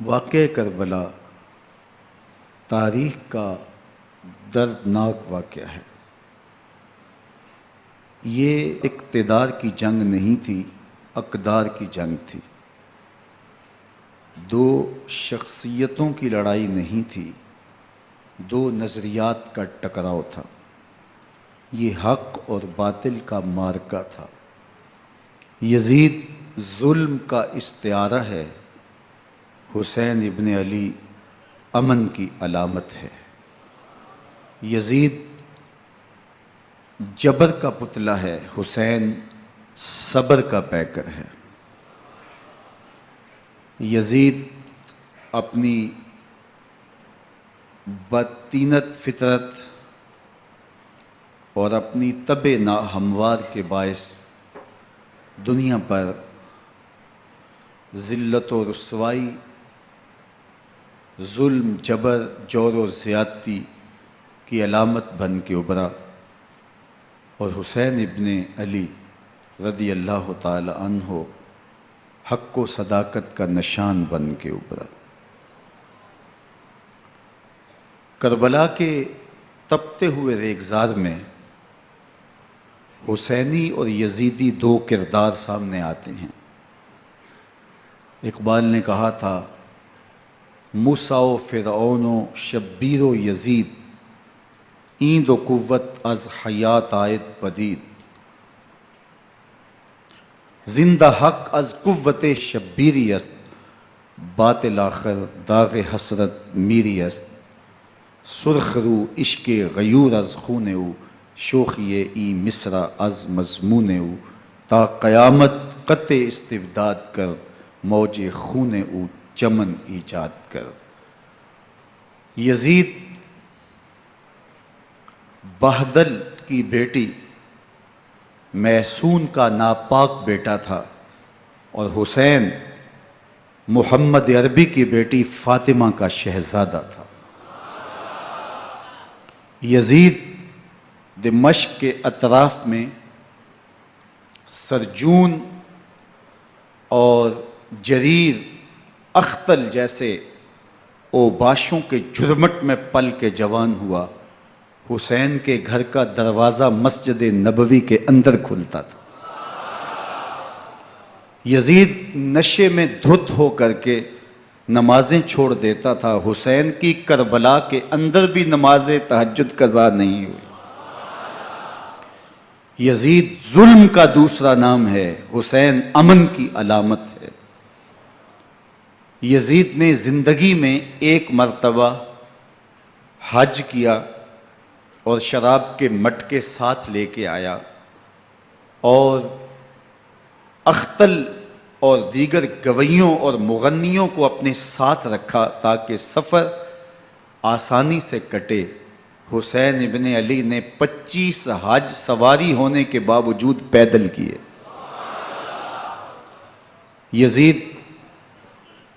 واقعہ کربلا تاریخ کا دردناک واقعہ ہے۔ یہ اقتدار کی جنگ نہیں تھی، اقدار کی جنگ تھی۔ دو شخصیتوں کی لڑائی نہیں تھی، دو نظریات کا ٹکراؤ تھا۔ یہ حق اور باطل کا معرکہ تھا۔ یزید ظلم کا استعارہ ہے، حسین ابن علی امن کی علامت ہے۔ یزید جبر کا پتلا ہے، حسین صبر کا پیکر ہے۔ یزید اپنی بدطینت فطرت اور اپنی طبع ناہموار کے باعث دنیا پر ذلت و رسوائی، ظلم، جبر، جور و زیادتی کی علامت بن کے ابھرا، اور حسین ابن علی رضی اللہ تعالی عنہ حق و صداقت کا نشان بن کے ابھرا۔ کربلا کے تپتے ہوئے ریگزار میں حسینی اور یزیدی دو کردار سامنے آتے ہیں۔ اقبال نے کہا تھا، موسیٰ و فرعون و شبیر و یزید، ایند و قوت از حیات آید پدید، زندہ حق از قوت شبیری است، باطل آخر داغ حسرت میری است، سرخ رو عشق غیور از خون او، شوخی ای مصرع از مضمون او، تا قیامت قطع استبداد کر، موج خون او چمن ایجاد کر۔ یزید بہدل کی بیٹی محسون کا ناپاک بیٹا تھا، اور حسین محمد عربی کی بیٹی فاطمہ کا شہزادہ تھا۔ یزید دمشق کے اطراف میں سرجون اور جریر، اختل جیسے اوباشوں کے جھرمٹ میں پل کے جوان ہوا۔ حسین کے گھر کا دروازہ مسجد نبوی کے اندر کھلتا تھا۔ یزید نشے میں دھت ہو کر کے نمازیں چھوڑ دیتا تھا۔ حسین کی کربلا کے اندر بھی نماز تہجد قضا نہیں ہوئی۔ یزید ظلم کا دوسرا نام ہے، حسین امن کی علامت ہے۔ یزید نے زندگی میں ایک مرتبہ حج کیا اور شراب کے مٹکے ساتھ لے کے آیا، اور اختل اور دیگر گویوں اور مغنیوں کو اپنے ساتھ رکھا تاکہ سفر آسانی سے کٹے۔ حسین ابن علی نے 25 حج سواری ہونے کے باوجود پیدل کیے۔ یزید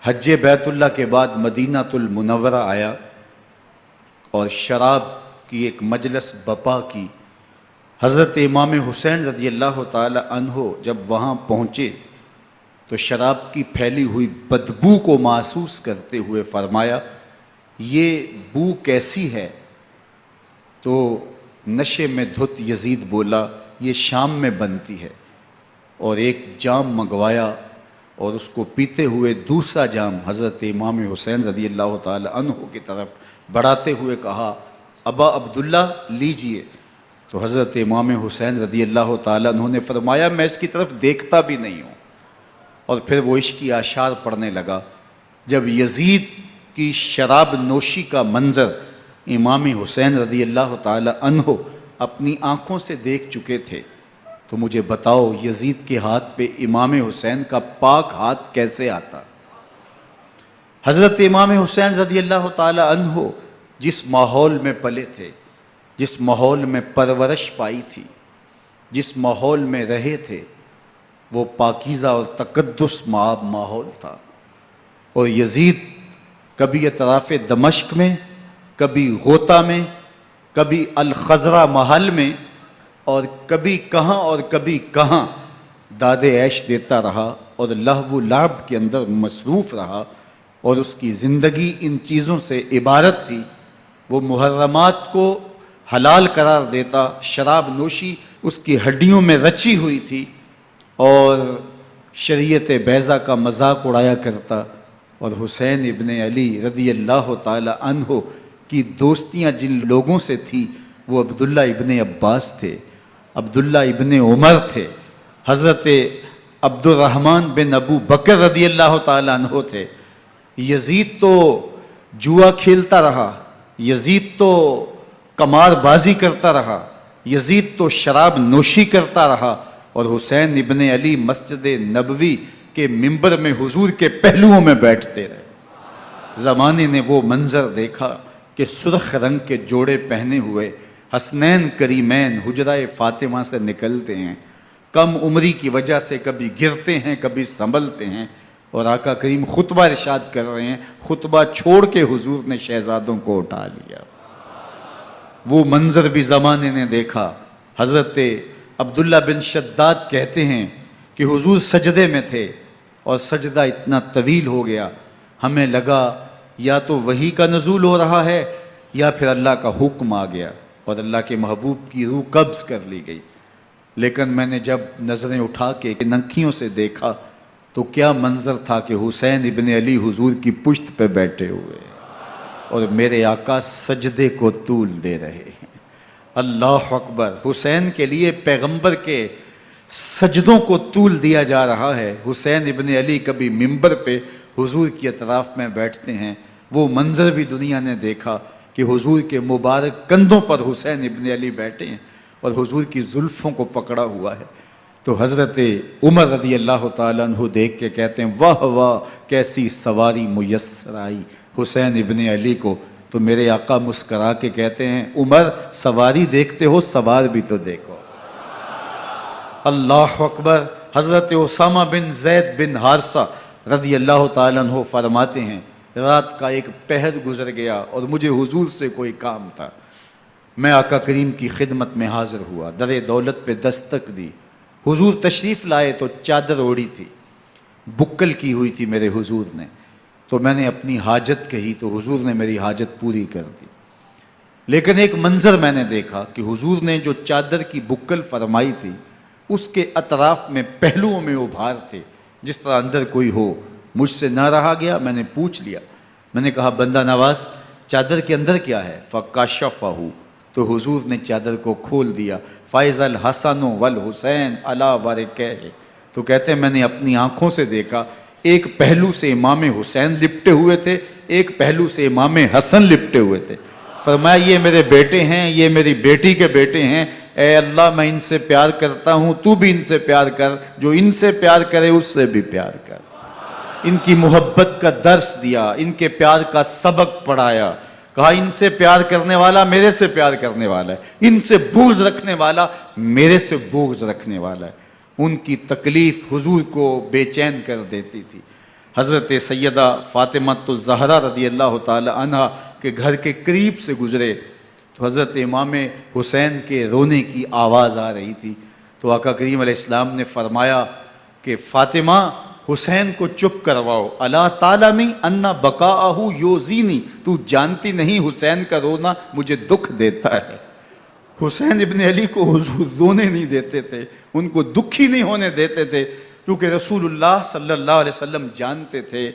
حج بیت اللہ کے بعد مدینہ المنورہ آیا اور شراب کی ایک مجلس بپا کی۔ حضرت امام حسین رضی اللہ تعالی عنہ جب وہاں پہنچے تو شراب کی پھیلی ہوئی بدبو کو محسوس کرتے ہوئے فرمایا، یہ بو کیسی ہے؟ تو نشے میں دھت یزید بولا، یہ شام میں بنتی ہے، اور ایک جام منگوایا اور اس کو پیتے ہوئے دوسرا جام حضرت امام حسین رضی اللہ تعالی عنہ کی طرف بڑھاتے ہوئے کہا، ابا عبداللہ لیجئے۔ تو حضرت امام حسین رضی اللہ تعالی عنہ نے فرمایا، میں اس کی طرف دیکھتا بھی نہیں ہوں، اور پھر وہ عشقی اشعار پڑھنے لگا۔ جب یزید کی شراب نوشی کا منظر امام حسین رضی اللہ تعالی عنہ اپنی آنکھوں سے دیکھ چکے تھے تو مجھے بتاؤ، یزید کے ہاتھ پہ امام حسین کا پاک ہاتھ کیسے آتا؟ حضرت امام حسین رضی اللہ تعالی عنہ جس ماحول میں پلے تھے، جس ماحول میں پرورش پائی تھی، جس ماحول میں رہے تھے، وہ پاکیزہ اور تقدس مآب ماحول تھا۔ اور یزید کبھی اطراف دمشق میں، کبھی غوطہ میں، کبھی الخضرہ محل میں، اور کبھی کہاں داد عیش دیتا رہا اور لہو و لعب کے اندر مصروف رہا۔ اور اس کی زندگی ان چیزوں سے عبارت تھی. وہ محرمات کو حلال قرار دیتا، شراب نوشی اس کی ہڈیوں میں رچی ہوئی تھی، اور شریعت بیضا کا مذاق اڑایا کرتا. اور حسین ابن علی رضی اللہ تعالی عنہ کی دوستیاں جن لوگوں سے تھی وہ عبداللہ ابن عباس تھے، عبداللہ ابن عمر تھے، حضرت عبد الرحمن بن ابو بکر رضی اللہ تعالی عنہ تھے. یزید تو جوا کھیلتا رہا، یزید تو قمار بازی کرتا رہا، یزید تو شراب نوشی کرتا رہا، اور حسین ابن علی مسجد نبوی کے ممبر میں حضور کے پہلوؤں میں بیٹھتے رہے. زمانے نے وہ منظر دیکھا کہ سرخ رنگ کے جوڑے پہنے ہوئے حسنین کریمین حجرہ فاطمہ سے نکلتے ہیں. کم عمری کی وجہ سے کبھی گرتے ہیں، کبھی سنبھلتے ہیں، اور آقا کریم خطبہ ارشاد کر رہے ہیں. خطبہ چھوڑ کے حضور نے شہزادوں کو اٹھا لیا. وہ منظر بھی زمانے نے دیکھا. حضرت عبداللہ بن شداد کہتے ہیں کہ حضور سجدے میں تھے اور سجدہ اتنا طویل ہو گیا، ہمیں لگا یا تو وحی کا نزول ہو رہا ہے یا پھر اللہ کا حکم آ گیا اور اللہ کے محبوب کی روح قبض کر لی گئی. لیکن میں نے جب نظریں اٹھا کے ننکیوں سے دیکھا تو کیا منظر تھا کہ حسین ابن علی حضور کی پشت پہ بیٹھے ہوئے اور میرے آقا سجدے کو طول دے رہے ہیں. اللہ اکبر. حسین کے لیے پیغمبر کے سجدوں کو طول دیا جا رہا ہے. حسین ابن علی کبھی ممبر پہ حضور کی اطراف میں بیٹھتے ہیں. وہ منظر بھی دنیا نے دیکھا کہ حضور کے مبارک کندھوں پر حسین ابن علی بیٹھے ہیں اور حضور کی زلفوں کو پکڑا ہوا ہے. تو حضرت عمر رضی اللہ تعالیٰ عنہ دیکھ کے کہتے ہیں واہ واہ کیسی سواری میسر آئی حسین ابن علی کو. تو میرے آقا مسکرا کے کہتے ہیں عمر سواری دیکھتے ہو سوار بھی تو دیکھو. اللہ اکبر. حضرت اسامہ بن زید بن حارثہ رضی اللہ تعالیٰ عنہ فرماتے ہیں رات کا ایک پہر گزر گیا اور مجھے حضور سے کوئی کام تھا. میں آقا کریم کی خدمت میں حاضر ہوا، در دولت پہ دستک دی. حضور تشریف لائے تو چادر اوڑی تھی، بکل کی ہوئی تھی میرے حضور نے. تو میں نے اپنی حاجت کہی تو حضور نے میری حاجت پوری کر دی. لیکن ایک منظر میں نے دیکھا کہ حضور نے جو چادر کی بکل فرمائی تھی اس کے اطراف میں پہلوؤں میں ابھار تھے جس طرح اندر کوئی ہو. مجھ سے نہ رہا گیا، میں نے پوچھ لیا. میں نے کہا بندہ نواز چادر کے اندر کیا ہے؟ فکاشفہ. تو حضور نے چادر کو کھول دیا. فائز الحسن والحسین علی ورکہ. تو کہتے ہیں میں نے اپنی آنکھوں سے دیکھا ایک پہلو سے امام حسین لپٹے ہوئے تھے، ایک پہلو سے امام حسن لپٹے ہوئے تھے. فرمایا یہ میرے بیٹے ہیں، یہ میری بیٹی کے بیٹے ہیں. اے اللہ میں ان سے پیار کرتا ہوں، تو بھی ان سے پیار کر، جو ان سے پیار کرے اس سے بھی پیار کر. ان کی محبت کا درس دیا، ان کے پیار کا سبق پڑھایا. کہا ان سے پیار کرنے والا میرے سے پیار کرنے والا ہے، ان سے بغض رکھنے والا میرے سے بغض رکھنے والا ہے. ان کی تکلیف حضور کو بے چین کر دیتی تھی. حضرت سیدہ فاطمہ الزہرا رضی اللہ تعالی عنہ کے گھر کے قریب سے گزرے تو حضرت امام حسین کے رونے کی آواز آ رہی تھی. تو آقا کریم علیہ السلام نے فرمایا کہ فاطمہ حسین کو چپ کرواؤ. اللہ تعالیٰ انا بقاءہ یوزینی. تو جانتی نہیں حسین کا رونا مجھے دکھ دیتا ہے. حسین ابن علی کو حضور رونے نہیں دیتے تھے، ان کو دکھی نہیں ہونے دیتے تھے، کیونکہ رسول اللہ صلی اللہ علیہ وسلم جانتے تھے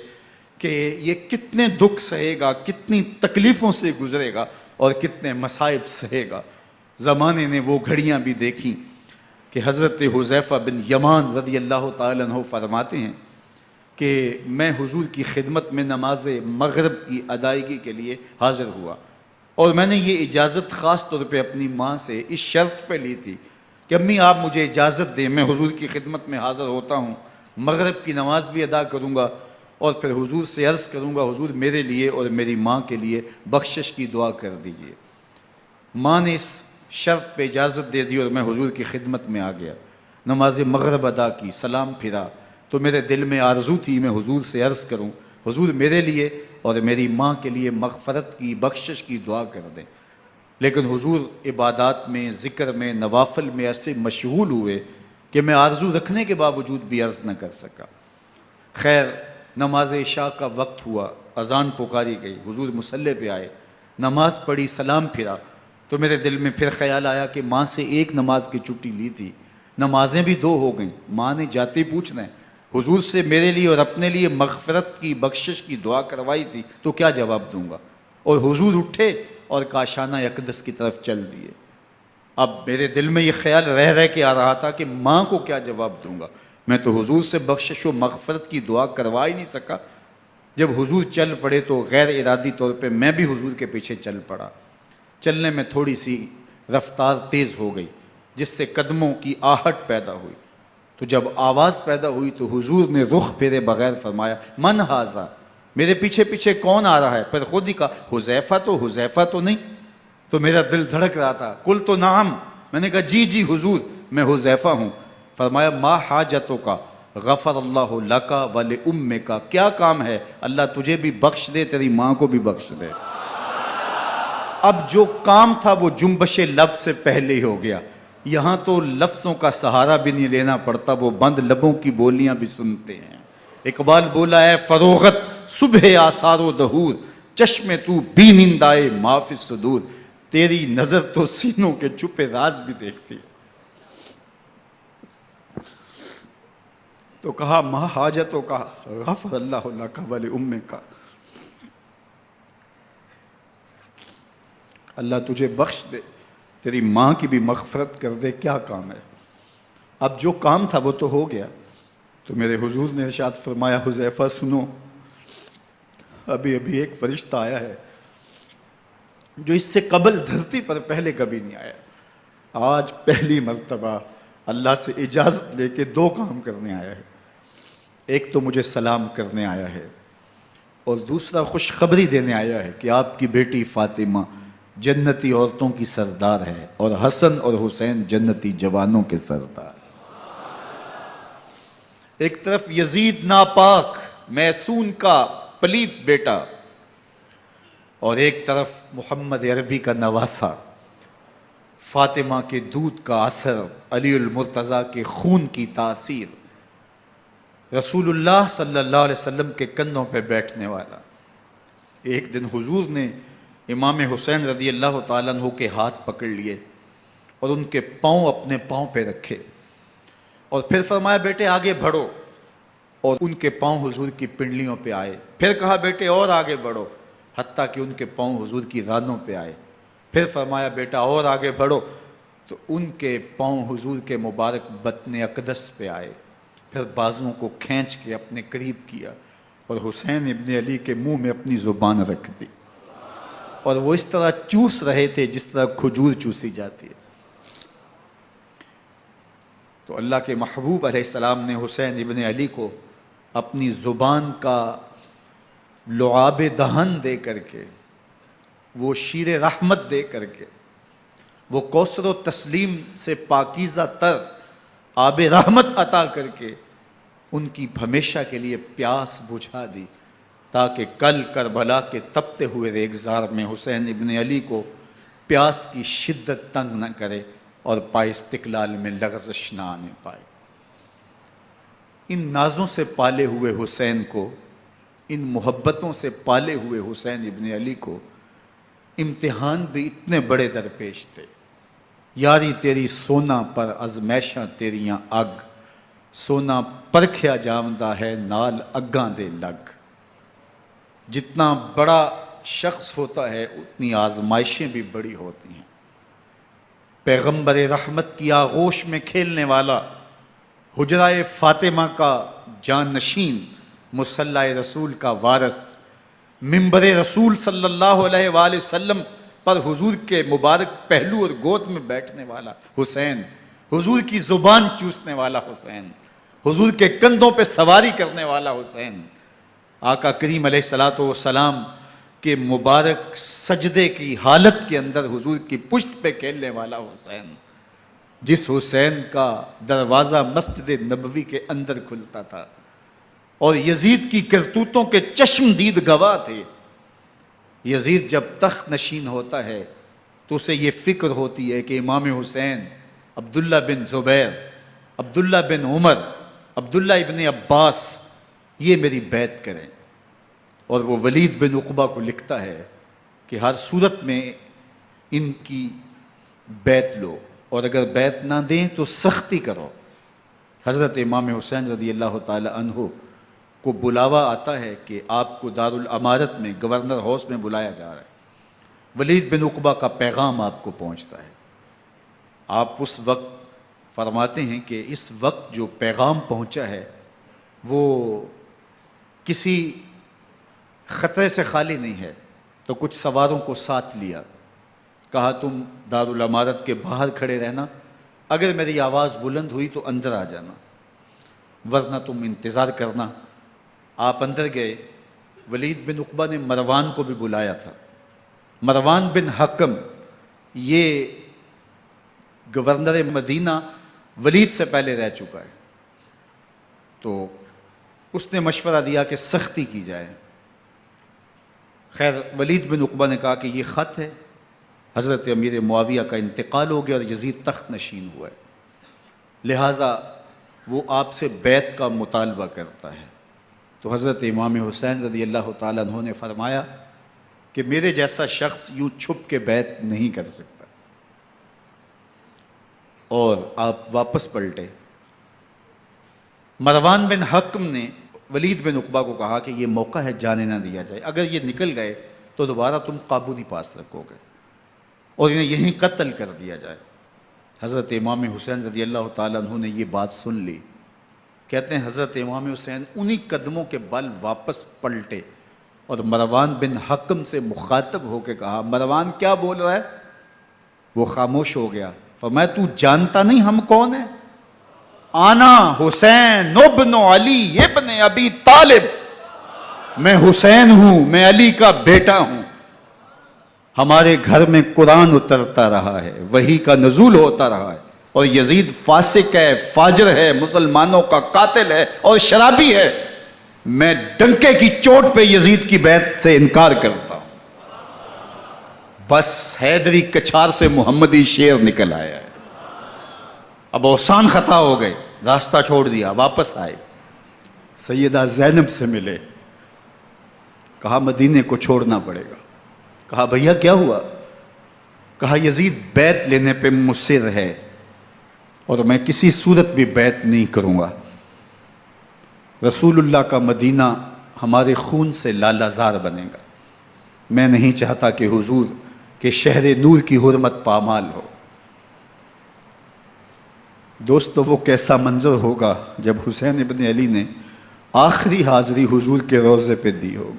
کہ یہ کتنے دکھ سہے گا، کتنی تکلیفوں سے گزرے گا اور کتنے مصائب سہے گا. زمانے نے وہ گھڑیاں بھی دیکھیں کہ حضرت حذیفہ بن یمان رضی اللہ تعالیٰ عنہ فرماتے ہیں کہ میں حضور کی خدمت میں نماز مغرب کی ادائیگی کے لیے حاضر ہوا، اور میں نے یہ اجازت خاص طور پہ اپنی ماں سے اس شرط پہ لی تھی کہ امی آپ مجھے اجازت دیں، میں حضور کی خدمت میں حاضر ہوتا ہوں، مغرب کی نماز بھی ادا کروں گا اور پھر حضور سے عرض کروں گا حضور میرے لیے اور میری ماں کے لیے بخشش کی دعا کر دیجئے. ماں نے اس شرط پہ اجازت دے دی اور میں حضور کی خدمت میں آ گیا. نماز مغرب ادا کی، سلام پھرا تو میرے دل میں آرزو تھی میں حضور سے عرض کروں حضور میرے لیے اور میری ماں کے لیے مغفرت کی بخشش کی دعا کر دیں. لیکن حضور عبادات میں، ذکر میں، نوافل میں ایسے مشغول ہوئے کہ میں آرزو رکھنے کے باوجود بھی عرض نہ کر سکا. خیر نماز عشاء کا وقت ہوا، اذان پکاری گئی، حضور مصلی پہ آئے، نماز پڑھی، سلام پھرا، تو میرے دل میں پھر خیال آیا کہ ماں سے ایک نماز کی چھٹی لی تھی، نمازیں بھی 2 ہو گئیں، ماں نے جاتے پوچھنا ہے حضور سے میرے لیے اور اپنے لیے مغفرت کی، بخشش کی دعا کروائی تھی، تو کیا جواب دوں گا؟ اور حضور اٹھے اور کاشانہ اقدس کی طرف چل دیے۔ اب میرے دل میں یہ خیال رہ کے آ رہا تھا کہ ماں کو کیا جواب دوں گا؟ میں تو حضور سے بخشش و مغفرت کی دعا کروا ہی نہیں سکا۔ جب حضور چل پڑے تو غیر ارادی طور پہ میں بھی حضور کے پیچھے چل پڑا۔ چلنے میں تھوڑی سی رفتار تیز ہو گئی، جس سے قدموں کی آہٹ پیدا ہوئی، تو جب آواز پیدا ہوئی تو حضور نے رخ پھیرے بغیر فرمایا من ھذا، میرے پیچھے پیچھے کون آ رہا ہے؟ پھر خود ہی کہا حذیفہ تو نہیں؟ تو میرا دل دھڑک رہا تھا، قلت نعم، میں نے کہا جی حضور میں حذیفہ ہوں۔ فرمایا ما حاجتک، غفر اللہ لک ولامک، کیا کام ہے؟ اللہ تجھے بھی بخش دے، تیری ماں کو بھی بخش دے۔ اب جو کام تھا وہ جنبش لب سے پہلے ہی ہو گیا، یہاں تو لفظوں کا سہارا بھی نہیں لینا پڑتا، وہ بند لبوں کی بولیاں بھی سنتے ہیں۔ اقبال بولا ہے فروغت صبح آثار و دہور، چشم تو بی نندائے ما فی الصدور، تیری نظر تو سینوں کے چھپے راز بھی دیکھتی ہے۔ تو کہا ما حاجتوں کا غفر اللہ لک ولامک، اللہ تجھے بخش دے، تیری ماں کی بھی مغفرت کر دے، کیا کام ہے؟ اب جو کام تھا وہ تو ہو گیا۔ تو میرے حضور نے ارشاد فرمایا حذیفہ سنو، ابھی ایک فرشتہ آیا ہے جو اس سے قبل دھرتی پر پہلے کبھی نہیں آیا، آج پہلی مرتبہ اللہ سے اجازت لے کے 2 کام کرنے آیا ہے۔ ایک تو مجھے سلام کرنے آیا ہے، اور دوسرا خوشخبری دینے آیا ہے کہ آپ کی بیٹی فاطمہ جنتی عورتوں کی سردار ہے، اور حسن اور حسین جنتی جوانوں کے سردار۔ ایک طرف یزید ناپاک میسون کا پلیت بیٹا، اور ایک طرف محمد عربی کا نواسا، فاطمہ کے دودھ کا اثر، علی المرتضیٰ کے خون کی تاثیر، رسول اللہ صلی اللہ علیہ وسلم کے کندھوں پہ بیٹھنے والا۔ ایک دن حضور نے امام حسین رضی اللہ تعالیٰ عنہ کے ہاتھ پکڑ لیے اور ان کے پاؤں اپنے پاؤں پہ رکھے، اور پھر فرمایا بیٹے آگے بڑھو، اور ان کے پاؤں حضور کی پنڈلیوں پہ آئے۔ پھر کہا بیٹے اور آگے بڑھو، حتیٰ کہ ان کے پاؤں حضور کی رانوں پہ آئے۔ پھر فرمایا بیٹا اور آگے بڑھو، تو ان کے پاؤں حضور کے مبارک بطن اقدس پہ آئے۔ پھر بازوؤں کو کھینچ کے اپنے قریب کیا اور حسین ابن علی کے منہ میں اپنی زبان رکھ دی، اور وہ اس طرح چوس رہے تھے جس طرح کھجور چوسی جاتی ہے۔ تو اللہ کے محبوب علیہ السلام نے حسین ابن علی کو اپنی زبان کا لعاب دہن دے کر کے، وہ شیر رحمت دے کر کے، وہ کوثر و تسلیم سے پاکیزہ تر آب رحمت عطا کر کے ان کی ہمیشہ کے لیے پیاس بجھا دی، تاکہ کل کربلا کے تپتے ہوئے ریگزار میں حسین ابن علی کو پیاس کی شدت تنگ نہ کرے اور پائے استقلال میں لغزش نہ آنے پائے۔ ان نازوں سے پالے ہوئے حسین کو، ان محبتوں سے پالے ہوئے حسین ابن علی کو امتحان بھی اتنے بڑے درپیش تھے۔ یاری تیری سونا پر ازمیشاں تیریاں اگ، سونا پرکھیا جامدہ ہے نال اگاں دے لگ۔ جتنا بڑا شخص ہوتا ہے اتنی آزمائشیں بھی بڑی ہوتی ہیں۔ پیغمبر رحمت کی آغوش میں کھیلنے والا، حجرہ فاطمہ کا جانشین، مصلی رسول کا وارث، منبر رسول صلی اللہ علیہ وآلہ وسلم پر حضور کے مبارک پہلو اور گود میں بیٹھنے والا حسین، حضور کی زبان چوسنے والا حسین، حضور کے کندھوں پہ سواری کرنے والا حسین، آقا کریم علیہ الصلوۃ والسلام کے مبارک سجدے کی حالت کے اندر حضور کی پشت پہ کھیلنے والا حسین، جس حسین کا دروازہ مسجد نبوی کے اندر کھلتا تھا اور یزید کی کرتوتوں کے چشمدید گواہ تھے۔ یزید جب تخت نشین ہوتا ہے تو اسے یہ فکر ہوتی ہے کہ امام حسین، عبداللہ بن زبیر، عبداللہ بن عمر، عبداللہ ابن عباس یہ میری بیعت کریں. اور وہ ولید بن عقبہ کو لکھتا ہے کہ ہر صورت میں ان کی بیعت لو، اور اگر بیعت نہ دیں تو سختی کرو. حضرت امام حسین رضی اللہ تعالی عنہ کو بلاوا آتا ہے کہ آپ کو دارالامارت میں گورنر ہاؤس میں بلایا جا رہا ہے. ولید بن عقبہ کا پیغام آپ کو پہنچتا ہے. آپ اس وقت فرماتے ہیں کہ اس وقت جو پیغام پہنچا ہے وہ کسی خطرے سے خالی نہیں ہے. تو کچھ سواروں کو ساتھ لیا، کہا تم دارالامارت کے باہر کھڑے رہنا، اگر میری آواز بلند ہوئی تو اندر آ جانا، ورنہ تم انتظار کرنا. آپ اندر گئے. ولید بن عقبہ نے مروان کو بھی بلایا تھا. مروان بن حکم یہ گورنر مدینہ ولید سے پہلے رہ چکا ہے، تو اس نے مشورہ دیا کہ سختی کی جائے. خیر ولید بن عقبہ نے کہا کہ یہ خط ہے، حضرت امیر معاویہ کا انتقال ہو گیا اور یزید تخت نشین ہوا ہے، لہٰذا وہ آپ سے بیعت کا مطالبہ کرتا ہے. تو حضرت امام حسین رضی اللہ تعالیٰ عنہ نے فرمایا کہ میرے جیسا شخص یوں چھپ کے بیعت نہیں کر سکتا. اور آپ واپس پلٹے. مروان بن حکم نے ولید بن عقبہ کو کہا کہ یہ موقع ہے جانے نہ دیا جائے، اگر یہ نکل گئے تو دوبارہ تم قابو نہیں پا سکو گے اور انہیں یہیں قتل کر دیا جائے. حضرت امام حسین رضی اللہ تعالیٰ عنہ نے یہ بات سن لی. کہتے ہیں حضرت امام حسین انہی قدموں کے بل واپس پلٹے اور مروان بن حکم سے مخاطب ہو کے کہا، مروان کیا بول رہا ہے؟ وہ خاموش ہو گیا. فرمایا تو جانتا نہیں ہم کون ہیں؟ آنا حسین ابن علی ابن ابی طالب، میں حسین ہوں، میں علی کا بیٹا ہوں. ہمارے گھر میں قرآن اترتا رہا ہے، وحی کا نزول ہوتا رہا ہے، اور یزید فاسق ہے، فاجر ہے، مسلمانوں کا قاتل ہے اور شرابی ہے. میں ڈنکے کی چوٹ پہ یزید کی بیعت سے انکار کرتا ہوں. بس حیدری کچھار سے محمدی شیر نکل آیا ہے. اب اوسان خطا ہو گئے، راستہ چھوڑ دیا، واپس آئے. سیدہ زینب سے ملے، کہا مدینے کو چھوڑنا پڑے گا. کہا بھیا کیا ہوا؟ کہا یزید بیعت لینے پہ مصر ہے اور میں کسی صورت بھی بیعت نہیں کروں گا. رسول اللہ کا مدینہ ہمارے خون سے لالہ زار بنے گا. میں نہیں چاہتا کہ حضور کے شہر نور کی حرمت پامال ہو. دوستو وہ کیسا منظر ہوگا جب حسین ابن علی نے آخری حاضری حضور کے روضے پہ دی ہو.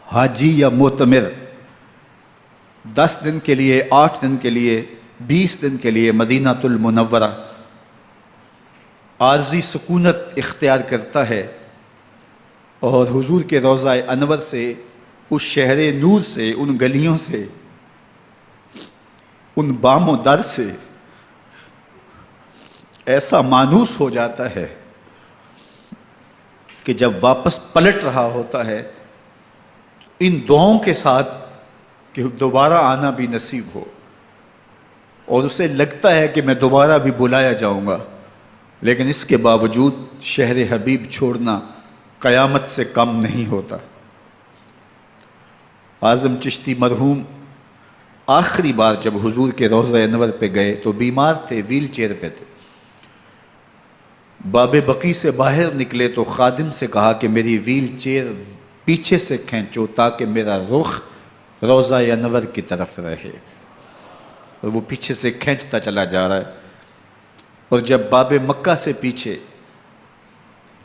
حاجی یا معتمر 10 دن کے لیے، 8 دن کے لیے، 20 دن کے لیے مدینہ المنورہ عارضی سکونت اختیار کرتا ہے اور حضور کے روضہ انور سے، اس شہر نور سے، ان گلیوں سے، ان بام و در سے ایسا مانوس ہو جاتا ہے کہ جب واپس پلٹ رہا ہوتا ہے ان دعاؤں کے ساتھ کہ دوبارہ آنا بھی نصیب ہو، اور اسے لگتا ہے کہ میں دوبارہ بھی بلایا جاؤں گا، لیکن اس کے باوجود شہر حبیب چھوڑنا قیامت سے کم نہیں ہوتا. اعظم چشتی مرحوم آخری بار جب حضور کے روضہ انور پہ گئے تو بیمار تھے، ویل چیئر پہ تھے. باب بقی سے باہر نکلے تو خادم سے کہا کہ میری ویل چیئر پیچھے سے کھینچو تاکہ میرا رخ روضہ انور کی طرف رہے. اور وہ پیچھے سے کھینچتا چلا جا رہا ہے. اور جب باب مکہ سے پیچھے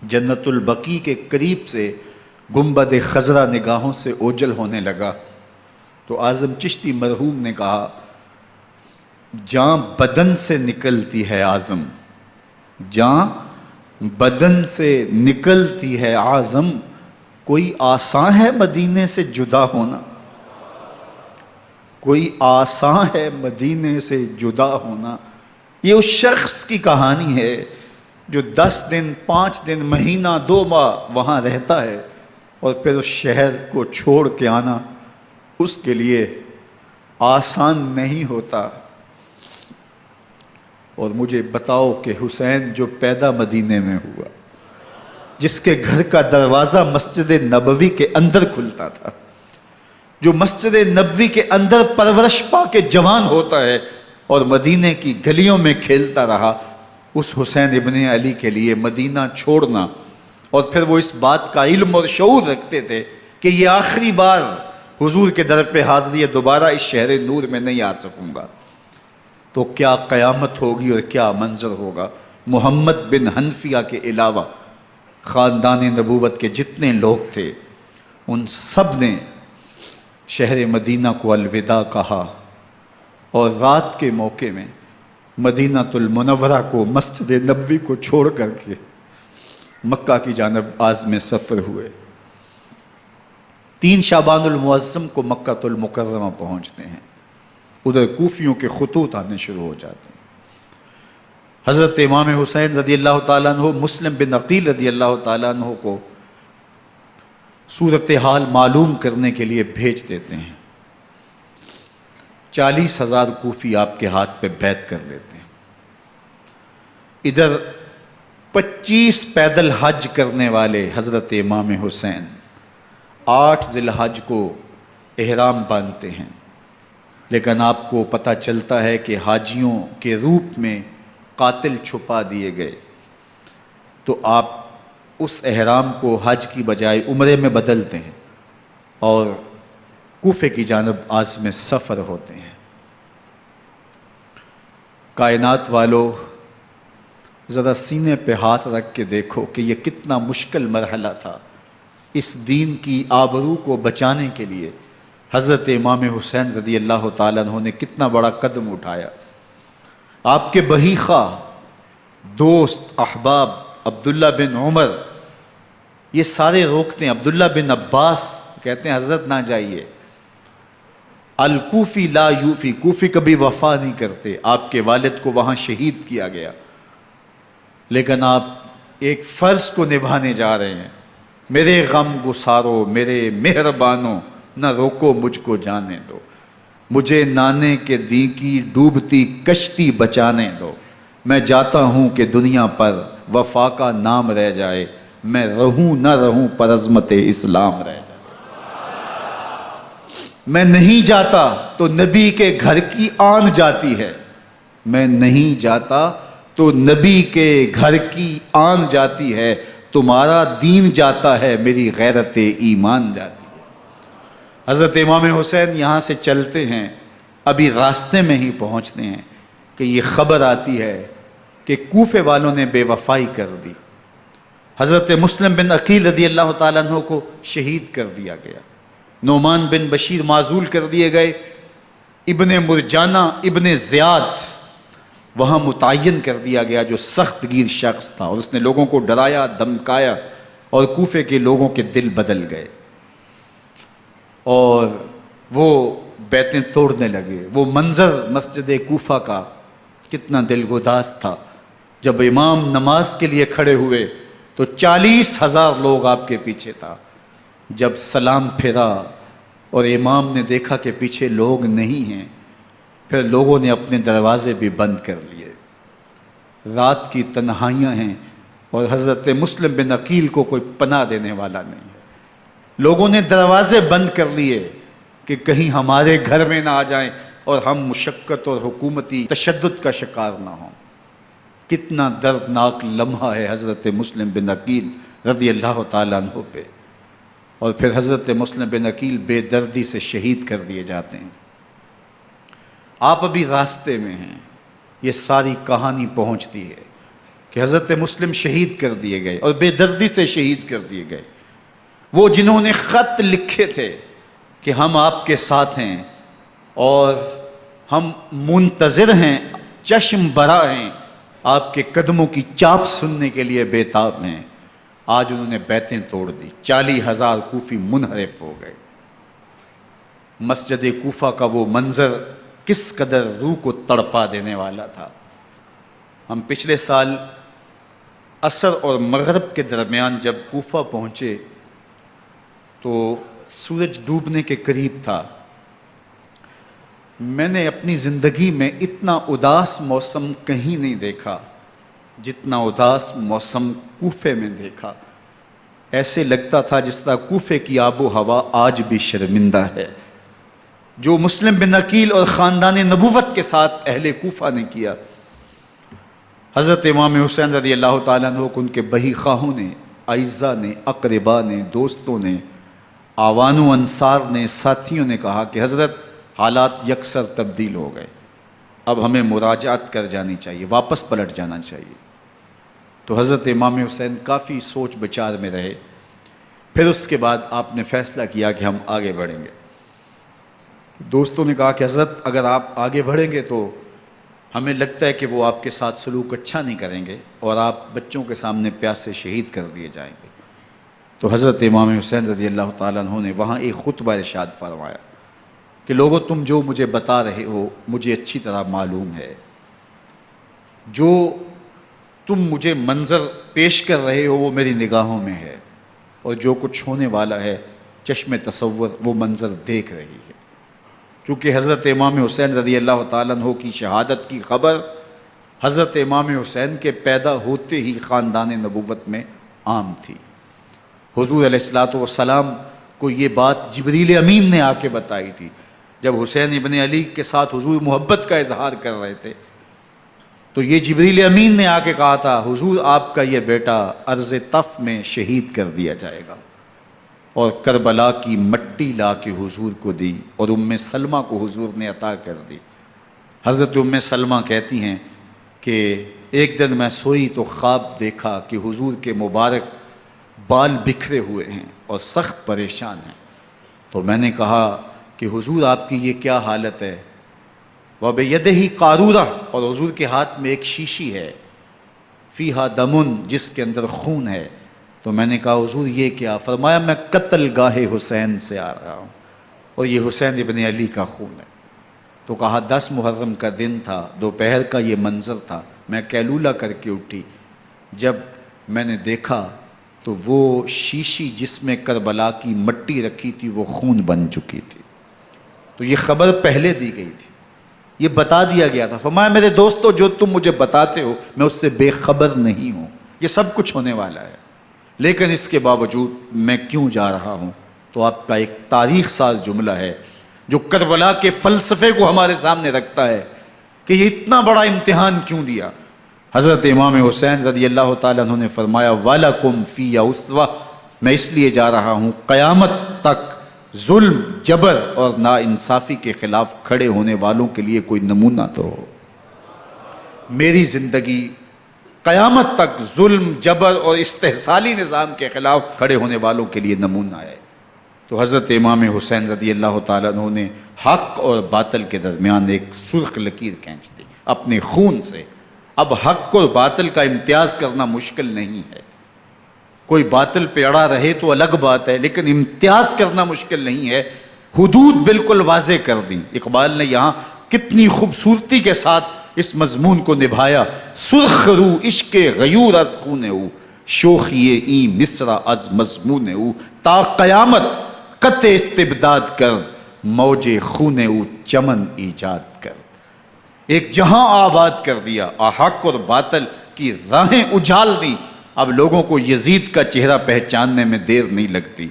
جنت البقیع کے قریب سے گنبد خضرا نگاہوں سے اوجل ہونے لگا تو اعظم چشتی مرحوم نے کہا، جان بدن سے نکلتی ہے اعظم، جان بدن سے نکلتی ہے اعظم، کوئی آسان ہے مدینے سے جدا ہونا، کوئی آسان ہے مدینے سے جدا ہونا. یہ اس شخص کی کہانی ہے جو 10 دن، 5 دن، مہینہ، 2 ماہ وہاں رہتا ہے اور پھر اس شہر کو چھوڑ کے آنا اس کے لیے آسان نہیں ہوتا. اور مجھے بتاؤ کہ حسین جو پیدا مدینے میں ہوا، جس کے گھر کا دروازہ مسجد نبوی کے اندر کھلتا تھا، جو مسجد نبوی کے اندر پرورش پا کے جوان ہوتا ہے اور مدینے کی گلیوں میں کھیلتا رہا، اس حسین ابن علی کے لیے مدینہ چھوڑنا، اور پھر وہ اس بات کا علم اور شعور رکھتے تھے کہ یہ آخری بار حضور کے در پہ حاضری ہے، دوبارہ اس شہر نور میں نہیں آ سکوں گا، تو کیا قیامت ہوگی اور کیا منظر ہوگا۔ محمد بن حنفیہ کے علاوہ خاندان نبوت کے جتنے لوگ تھے ان سب نے شہر مدینہ کو الوداع کہا، اور رات کے موقع میں مدینہ المنورہ کو، مسجد نبوی کو چھوڑ کر کے مکہ کی جانب عازم سفر ہوئے۔ 3 شعبان المعظم کو مکہ المکرمہ پہنچتے ہیں، ادھر کوفیوں کے خطوط آنے شروع ہو جاتے ہیں۔ حضرت امام حسین رضی اللہ تعالیٰ عنہ مسلم بن عقیل رضی اللہ تعالیٰ عنہ کو صورتحال معلوم کرنے کے لیے بھیج دیتے ہیں۔ 40,000 کوفی آپ کے ہاتھ پہ بیعت کر لیتے ہیں۔ ادھر 25 پیدل حج کرنے والے حضرت امام حسین 8 ذی الحج کو احرام باندھتے ہیں، لیکن آپ کو پتہ چلتا ہے کہ حاجیوں کے روپ میں قاتل چھپا دیے گئے، تو آپ اس احرام کو حج کی بجائے عمرے میں بدلتے ہیں اور کوفے کی جانب عازم سفر ہوتے ہیں۔ کائنات والو، ذرا سینے پہ ہاتھ رکھ کے دیکھو کہ یہ کتنا مشکل مرحلہ تھا۔ اس دین کی آبرو کو بچانے کے لیے حضرت امام حسین رضی اللہ تعالیٰ عنہ نے کتنا بڑا قدم اٹھایا۔ آپ کے بہیخہ، دوست، احباب عبداللہ بن عمر یہ سارے روکتے ہیں۔ عبداللہ بن عباس کہتے ہیں حضرت نہ جائیے، الکوفی لا یوفی، کوفی کبھی وفا نہیں کرتے۔ آپ کے والد کو وہاں شہید کیا گیا، لیکن آپ ایک فرض کو نبھانے جا رہے ہیں۔ میرے غم گسارو، میرے مہربانوں، نہ روکو مجھ کو جانے دو، مجھے نانے کے دی کی ڈوبتی کشتی بچانے دو، میں جاتا ہوں کہ دنیا پر وفا کا نام رہ جائے، میں رہوں نہ رہوں پر عظمت اسلام رہ جائے۔ میں نہیں جاتا تو نبی کے گھر کی آن جاتی ہے، میں نہیں جاتا تو نبی کے گھر کی آن جاتی ہے، تمہارا دین جاتا ہے میری غیرت ایمان جاتی ہے۔ حضرت امام حسین یہاں سے چلتے ہیں، ابھی راستے میں ہی پہنچتے ہیں کہ یہ خبر آتی ہے کہ کوفے والوں نے بے وفائی کر دی، حضرت مسلم بن عقیل رضی اللہ تعالیٰ عنہ کو شہید کر دیا گیا، نعمان بن بشیر معزول کر دیے گئے، ابن مرجانہ ابن زیاد وہاں متعین کر دیا گیا جو سخت گیر شخص تھا، اور اس نے لوگوں کو ڈرایا دھمکایا اور کوفے کے لوگوں کے دل بدل گئے اور وہ بیتیں توڑنے لگے۔ وہ منظر مسجد کوفہ کا کتنا دلگداز تھا۔ جب امام نماز کے لیے کھڑے ہوئے تو 40,000 لوگ آپ کے پیچھے تھا۔ جب سلام پھیرا اور امام نے دیکھا کہ پیچھے لوگ نہیں ہیں، پھر لوگوں نے اپنے دروازے بھی بند کر لیے۔ رات کی تنہائیاں ہیں اور حضرت مسلم بن عقیل کو کوئی پناہ دینے والا نہیں ہے۔ لوگوں نے دروازے بند کر لیے کہ کہیں ہمارے گھر میں نہ آ جائیں اور ہم مشقت اور حکومتی تشدد کا شکار نہ ہوں۔ کتنا دردناک لمحہ ہے حضرت مسلم بن عقیل رضی اللہ تعالیٰ عنہ پہ، اور پھر حضرت مسلم بن عقیل بے دردی سے شہید کر دیے جاتے ہیں۔ آپ ابھی راستے میں ہیں، یہ ساری کہانی پہنچتی ہے کہ حضرت مسلم شہید کر دیے گئے اور بے دردی سے شہید کر دیے گئے۔ وہ جنہوں نے خط لکھے تھے کہ ہم آپ کے ساتھ ہیں اور ہم منتظر ہیں، چشم برا ہیں، آپ کے قدموں کی چاپ سننے کے لیے بےتاب ہیں، آج انہوں نے بیتیں توڑ دی۔ 40,000 کوفی منحرف ہو گئے۔ مسجد کوفہ کا وہ منظر کس قدر روح کو تڑپا دینے والا تھا۔ ہم پچھلے سال عصر اور مغرب کے درمیان جب کوفہ پہنچے تو سورج ڈوبنے کے قریب تھا۔ میں نے اپنی زندگی میں اتنا اداس موسم کہیں نہیں دیکھا جتنا اداس موسم کوفے میں دیکھا۔ ایسے لگتا تھا جس طرح کوفے کی آب و ہوا آج بھی شرمندہ ہے۔ جو مسلم بن عقیل اور خاندان نبوت کے ساتھ اہل کوفہ نے کیا، حضرت امام حسین رضی اللہ تعالیٰ عنہ کو ان کے بہی خواہوں نے، اعزاء نے، اقربا نے، دوستوں نے، آوان و انصار نے، ساتھیوں نے کہا کہ حضرت حالات یکسر تبدیل ہو گئے، اب ہمیں مراجعت کر جانی چاہیے، واپس پلٹ جانا چاہیے۔ تو حضرت امام حسین کافی سوچ بچار میں رہے، پھر اس کے بعد آپ نے فیصلہ کیا کہ ہم آگے بڑھیں گے۔ دوستوں نے کہا کہ حضرت اگر آپ آگے بڑھیں گے تو ہمیں لگتا ہے کہ وہ آپ کے ساتھ سلوک اچھا نہیں کریں گے اور آپ بچوں کے سامنے پیاسے شہید کر دیے جائیں گے۔ تو حضرت امام حسین رضی اللہ تعالیٰ عنہ نے وہاں ایک خطبہ ارشاد فرمایا کہ لوگوں تم جو مجھے بتا رہے ہو مجھے اچھی طرح معلوم ہے، جو تم مجھے منظر پیش کر رہے ہو وہ میری نگاہوں میں ہے، اور جو کچھ ہونے والا ہے چشم تصور وہ منظر دیکھ رہی ہے۔ چونکہ حضرت امام حسین رضی اللہ تعالیٰ عنہ کی شہادت کی خبر حضرت امام حسین کے پیدا ہوتے ہی خاندان نبوت میں عام تھی۔ حضور علیہ الصلوۃ والسلام کو یہ بات جبریل امین نے آ کے بتائی تھی جب حسین ابن علی کے ساتھ حضور محبت کا اظہار کر رہے تھے، تو یہ جبریل امین نے آ کے کہا تھا حضور آپ کا یہ بیٹا ارض طف میں شہید کر دیا جائے گا، اور کربلا کی مٹی لا کے حضور کو دی اور ام سلمہ کو حضور نے عطا کر دی۔ حضرت ام سلمہ کہتی ہیں کہ ایک دن میں سوئی تو خواب دیکھا کہ حضور کے مبارک بال بکھرے ہوئے ہیں اور سخت پریشان ہیں، تو میں نے کہا کہ حضور آپ کی یہ کیا حالت ہے؟ وَبِيَدِهِ قَارُورَةٌ، اور حضور کے ہاتھ میں ایک شیشی ہے، فیہا دمن، جس کے اندر خون ہے۔ تو میں نے کہا حضور یہ کیا؟ فرمایا میں قتل گاہ حسین سے آ رہا ہوں اور یہ حسین ابن علی کا خون ہے۔ تو کہا 10 محرم کا دن تھا، دوپہر کا یہ منظر تھا، میں کیلولہ کر کے اٹھی، جب میں نے دیکھا تو وہ شیشی جس میں کربلا کی مٹی رکھی تھی وہ خون بن چکی تھی۔ تو یہ خبر پہلے دی گئی تھی، یہ بتا دیا گیا تھا۔ فرمایا میرے دوستو جو تم مجھے بتاتے ہو میں اس سے بے خبر نہیں ہوں، یہ سب کچھ ہونے والا ہے، لیکن اس کے باوجود میں کیوں جا رہا ہوں؟ تو آپ کا ایک تاریخ ساز جملہ ہے جو کربلا کے فلسفے کو ہمارے سامنے رکھتا ہے کہ یہ اتنا بڑا امتحان کیوں دیا۔ حضرت امام حسین رضی اللہ تعالیٰ عنہ نے فرمایا وَلَكُمْ فِيَّ أُسْوَةٌ، میں اس لیے جا رہا ہوں قیامت تک ظلم، جبر اور ناانصافی کے خلاف کھڑے ہونے والوں کے لیے کوئی نمونہ تو ہو۔ میری زندگی قیامت تک ظلم، جبر اور استحصالی نظام کے خلاف کھڑے ہونے والوں کے لیے نمونہ ہے۔ تو حضرت امام حسین رضی اللہ تعالیٰ عنہ نے حق اور باطل کے درمیان ایک سرخ لکیر کھینچ دی اپنے خون سے۔ اب حق اور باطل کا امتیاز کرنا مشکل نہیں ہے، کوئی باطل پہ اڑا رہے تو الگ بات ہے، لیکن امتیاز کرنا مشکل نہیں ہے۔ حدود بالکل واضح کر دی۔ اقبال نے یہاں کتنی خوبصورتی کے ساتھ اس مضمون کو نبھایا۔ سرخ رو عشق غیور از خون او، شوخی این مصرع از مضمون او، تا قیامت قطع استبداد کر، موج خون او چمن ایجاد کر۔ ایک جہاں آباد کر دیا، حق اور باطل کی راہیں اجال دی۔ اب لوگوں کو یزید کا چہرہ پہچاننے میں دیر نہیں لگتی،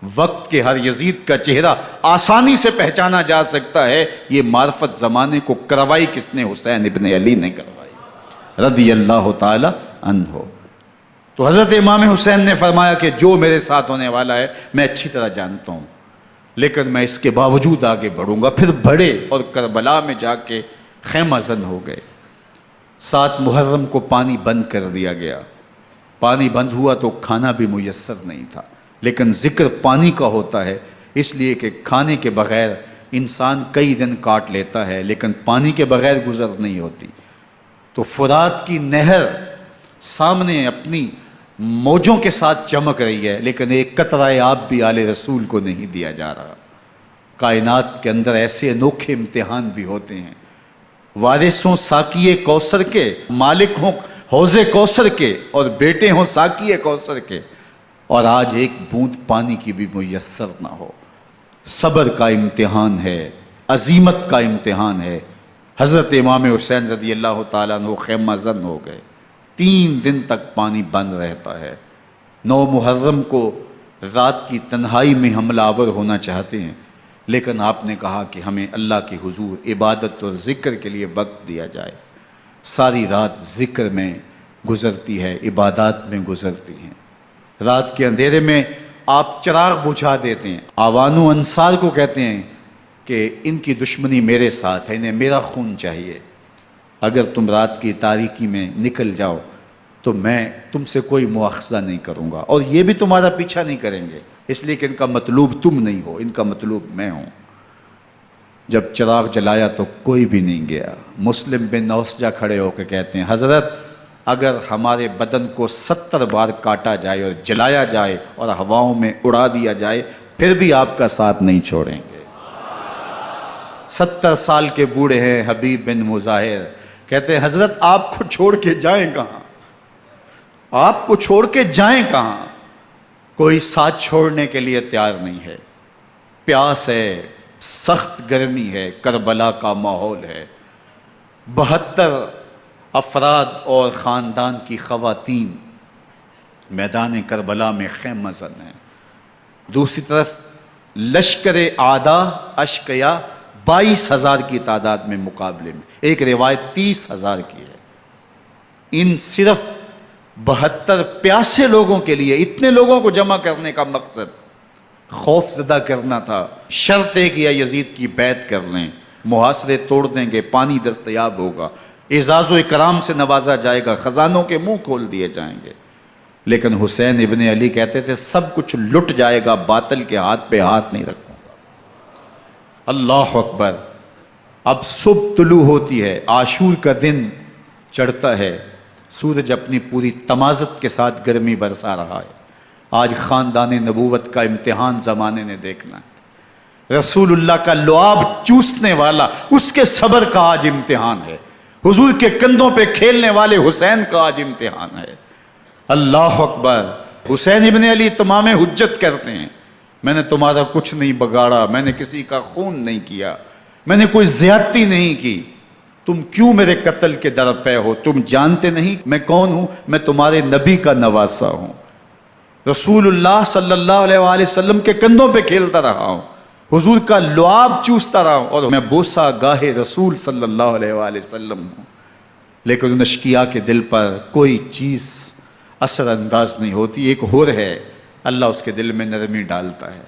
وقت کے ہر یزید کا چہرہ آسانی سے پہچانا جا سکتا ہے۔ یہ معرفت زمانے کو کروائی کس نے؟ حسین ابن علی نے کروائی رضی اللہ تعالی عنہ۔ تو حضرت امام حسین نے فرمایا کہ جو میرے ساتھ ہونے والا ہے میں اچھی طرح جانتا ہوں، لیکن میں اس کے باوجود آگے بڑھوں گا۔ پھر بڑھے اور کربلا میں جا کے خیمہ زن ہو گئے۔ 7 محرم کو پانی بند کر دیا گیا۔ پانی بند ہوا تو کھانا بھی میسر نہیں تھا، لیکن ذکر پانی کا ہوتا ہے اس لیے کہ کھانے کے بغیر انسان کئی دن کاٹ لیتا ہے، لیکن پانی کے بغیر گزر نہیں ہوتی۔ تو فرات کی نہر سامنے اپنی موجوں کے ساتھ چمک رہی ہے، لیکن ایک قطرہ آب بھی آل رسول کو نہیں دیا جا رہا۔ کائنات کے اندر ایسے انوکھے امتحان بھی ہوتے ہیں۔ وارثوں ساقی کوثر کے، مالک ہوں حوض کوثر کے، اور بیٹے ہوں ساقی کوثر کے، اور آج ایک بوند پانی کی بھی میسر نہ ہو۔ صبر کا امتحان ہے، عزیمت کا امتحان ہے۔ حضرت امام حسین رضی اللہ تعالیٰ عنہ خیمہ زن ہو گئے۔ 3 دن تک پانی بند رہتا ہے۔ 9 محرم کو رات کی تنہائی میں حملہ آور ہونا چاہتے ہیں، لیکن آپ نے کہا کہ ہمیں اللہ کے حضور عبادت اور ذکر کے لیے وقت دیا جائے۔ ساری رات ذکر میں گزرتی ہے، عبادات میں گزرتی ہیں۔ رات کے اندھیرے میں آپ چراغ بجھا دیتے ہیں۔ آوان و انصار کو کہتے ہیں کہ ان کی دشمنی میرے ساتھ ہے، انہیں میرا خون چاہیے، اگر تم رات کی تاریکی میں نکل جاؤ تو میں تم سے کوئی مواخذہ نہیں کروں گا، اور یہ بھی تمہارا پیچھا نہیں کریں گے، اس لیے کہ ان کا مطلوب تم نہیں ہو، ان کا مطلوب میں ہوں۔ جب چراغ جلایا تو کوئی بھی نہیں گیا۔ مسلم بن نوسجہ کھڑے ہو کے کہتے ہیں حضرت اگر ہمارے بدن کو 70 بار کاٹا جائے اور جلایا جائے اور ہواؤں میں اڑا دیا جائے پھر بھی آپ کا ساتھ نہیں چھوڑیں گے۔ 70 سال کے بوڑھے ہیں حبیب بن مظاہر، کہتے ہیں حضرت آپ کو چھوڑ کے جائیں کہاں، آپ کو چھوڑ کے جائیں کہاں، کوئی ساتھ چھوڑنے کے لیے تیار نہیں ہے۔ پیاس ہے، سخت گرمی ہے، کربلا کا ماحول ہے، 72 افراد اور خاندان کی خواتین میدان کربلا میں خیمہ زن ہیں۔ دوسری طرف لشکر اعداء اشقیا 22,000 کی تعداد میں مقابلے میں، ایک روایت 30,000 کی ہے۔ ان صرف 72 پیاسے لوگوں کے لیے اتنے لوگوں کو جمع کرنے کا مقصد خوف زدہ کرنا تھا۔ شرط ہے کہ یا یزید کی بیعت کر لیں، محاصرے توڑ دیں گے، پانی دستیاب ہوگا، اعزاز و اکرام سے نوازا جائے گا، خزانوں کے منہ کھول دیے جائیں گے۔ لیکن حسین ابن علی کہتے تھے سب کچھ لٹ جائے گا، باطل کے ہاتھ پہ ہاتھ نہیں رکھوں گا۔ اللہ اکبر۔ اب صبح طلوع ہوتی ہے، عاشور کا دن چڑھتا ہے، سورج اپنی پوری تمازت کے ساتھ گرمی برسا رہا ہے۔ آج خاندان نبوت کا امتحان زمانے نے دیکھنا ہے۔ رسول اللہ کا لعاب چوسنے والا اس کے صبر کا آج امتحان ہے، حضور کے کندھوں پہ کھیلنے والے حسین کا آج امتحان ہے۔ اللہ اکبر۔ حسین ابن علی تمام حجت کرتے ہیں میں نے تمہارا کچھ نہیں بگاڑا، میں نے کسی کا خون نہیں کیا، میں نے کوئی زیادتی نہیں کی، تم کیوں میرے قتل کے در پہ ہو؟ تم جانتے نہیں میں کون ہوں؟ میں تمہارے نبی کا نواسا ہوں، رسول اللہ صلی اللہ علیہ وآلہ وسلم کے کندھوں پہ کھیلتا رہا ہوں، حضور کا لعاب چوستا رہا ہوں، اور میں بوسہ گاہ رسول صلی اللہ علیہ وآلہ وسلم ہوں۔ لیکن ان اشقیاء کے دل پر کوئی چیز اثر انداز نہیں ہوتی۔ ایک ہور ہے، اللہ اس کے دل میں نرمی ڈالتا ہے۔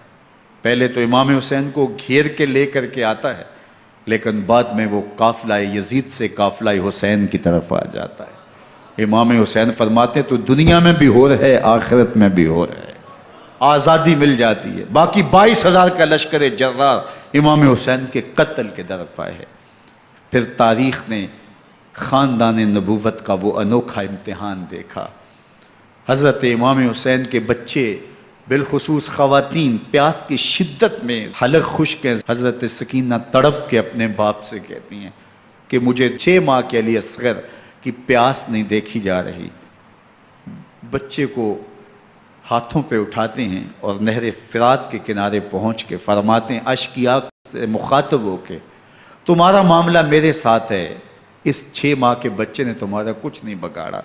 پہلے تو امام حسین کو گھیر کے لے کر کے آتا ہے، لیکن بعد میں وہ قافلہ یزید سے قافلہ حسین کی طرف آ جاتا ہے۔ امام حسین فرماتے تو دنیا میں بھی ہو رہے، آخرت میں بھی ہو رہے، آزادی مل جاتی ہے۔ باقی 22,000 کا لشکر جرار امام حسین کے قتل کے در پہ ہے۔ پھر تاریخ نے خاندان نبوت کا وہ انوکھا امتحان دیکھا۔ حضرت امام حسین کے بچے بالخصوص خواتین پیاس کی شدت میں حلق خشک ہیں۔ حضرت سکینہ تڑپ کے اپنے باپ سے کہتی ہیں کہ مجھے 6 ماہ کے علی اصغر کی پیاس نہیں دیکھی جا رہی۔ بچے کو ہاتھوں پہ اٹھاتے ہیں اور نہر فرات کے کنارے پہنچ کے فرماتے ہیں اشقیاء سے مخاطب ہو کے تمہارا معاملہ میرے ساتھ ہے، اس 6 ماہ کے بچے نے تمہارا کچھ نہیں بگاڑا،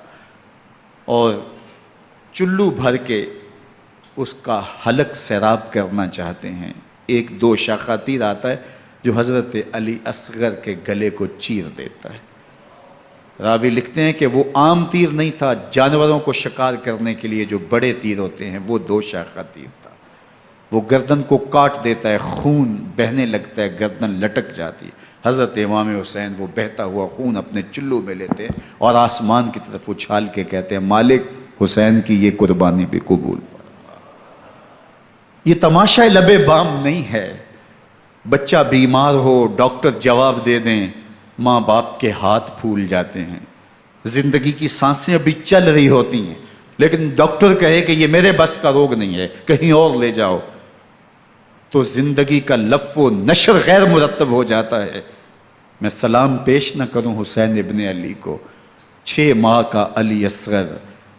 اور چلو بھر کے اس کا حلق سیراب کرنا چاہتے ہیں۔ ایک 2 شاخہ تیر آتا ہے جو حضرت علی اصغر کے گلے کو چیر دیتا ہے۔ راوی لکھتے ہیں کہ وہ عام تیر نہیں تھا، جانوروں کو شکار کرنے کے لیے جو بڑے تیر ہوتے ہیں وہ 2 شاخہ تیر تھا۔ وہ گردن کو کاٹ دیتا ہے، خون بہنے لگتا ہے، گردن لٹک جاتی ہے۔ حضرت امام حسین وہ بہتا ہوا خون اپنے چلو میں لیتے ہیں اور آسمان کی طرف اچھال کے کہتے ہیں مالک حسین کی یہ قربانی بھی قبول فرما۔ یہ تماشا لب بام نہیں ہے، بچہ بیمار ہو ڈاکٹر جواب دے دیں، ماں باپ کے ہاتھ پھول جاتے ہیں، زندگی کی سانسیں ابھی چل رہی ہوتی ہیں، لیکن ڈاکٹر کہے کہ یہ میرے بس کا روگ نہیں ہے، کہیں اور لے جاؤ، تو زندگی کا لف و نشر غیر مرتب ہو جاتا ہے۔ میں سلام پیش نہ کروں حسین ابن علی کو، 6 ماہ کا علی اصغر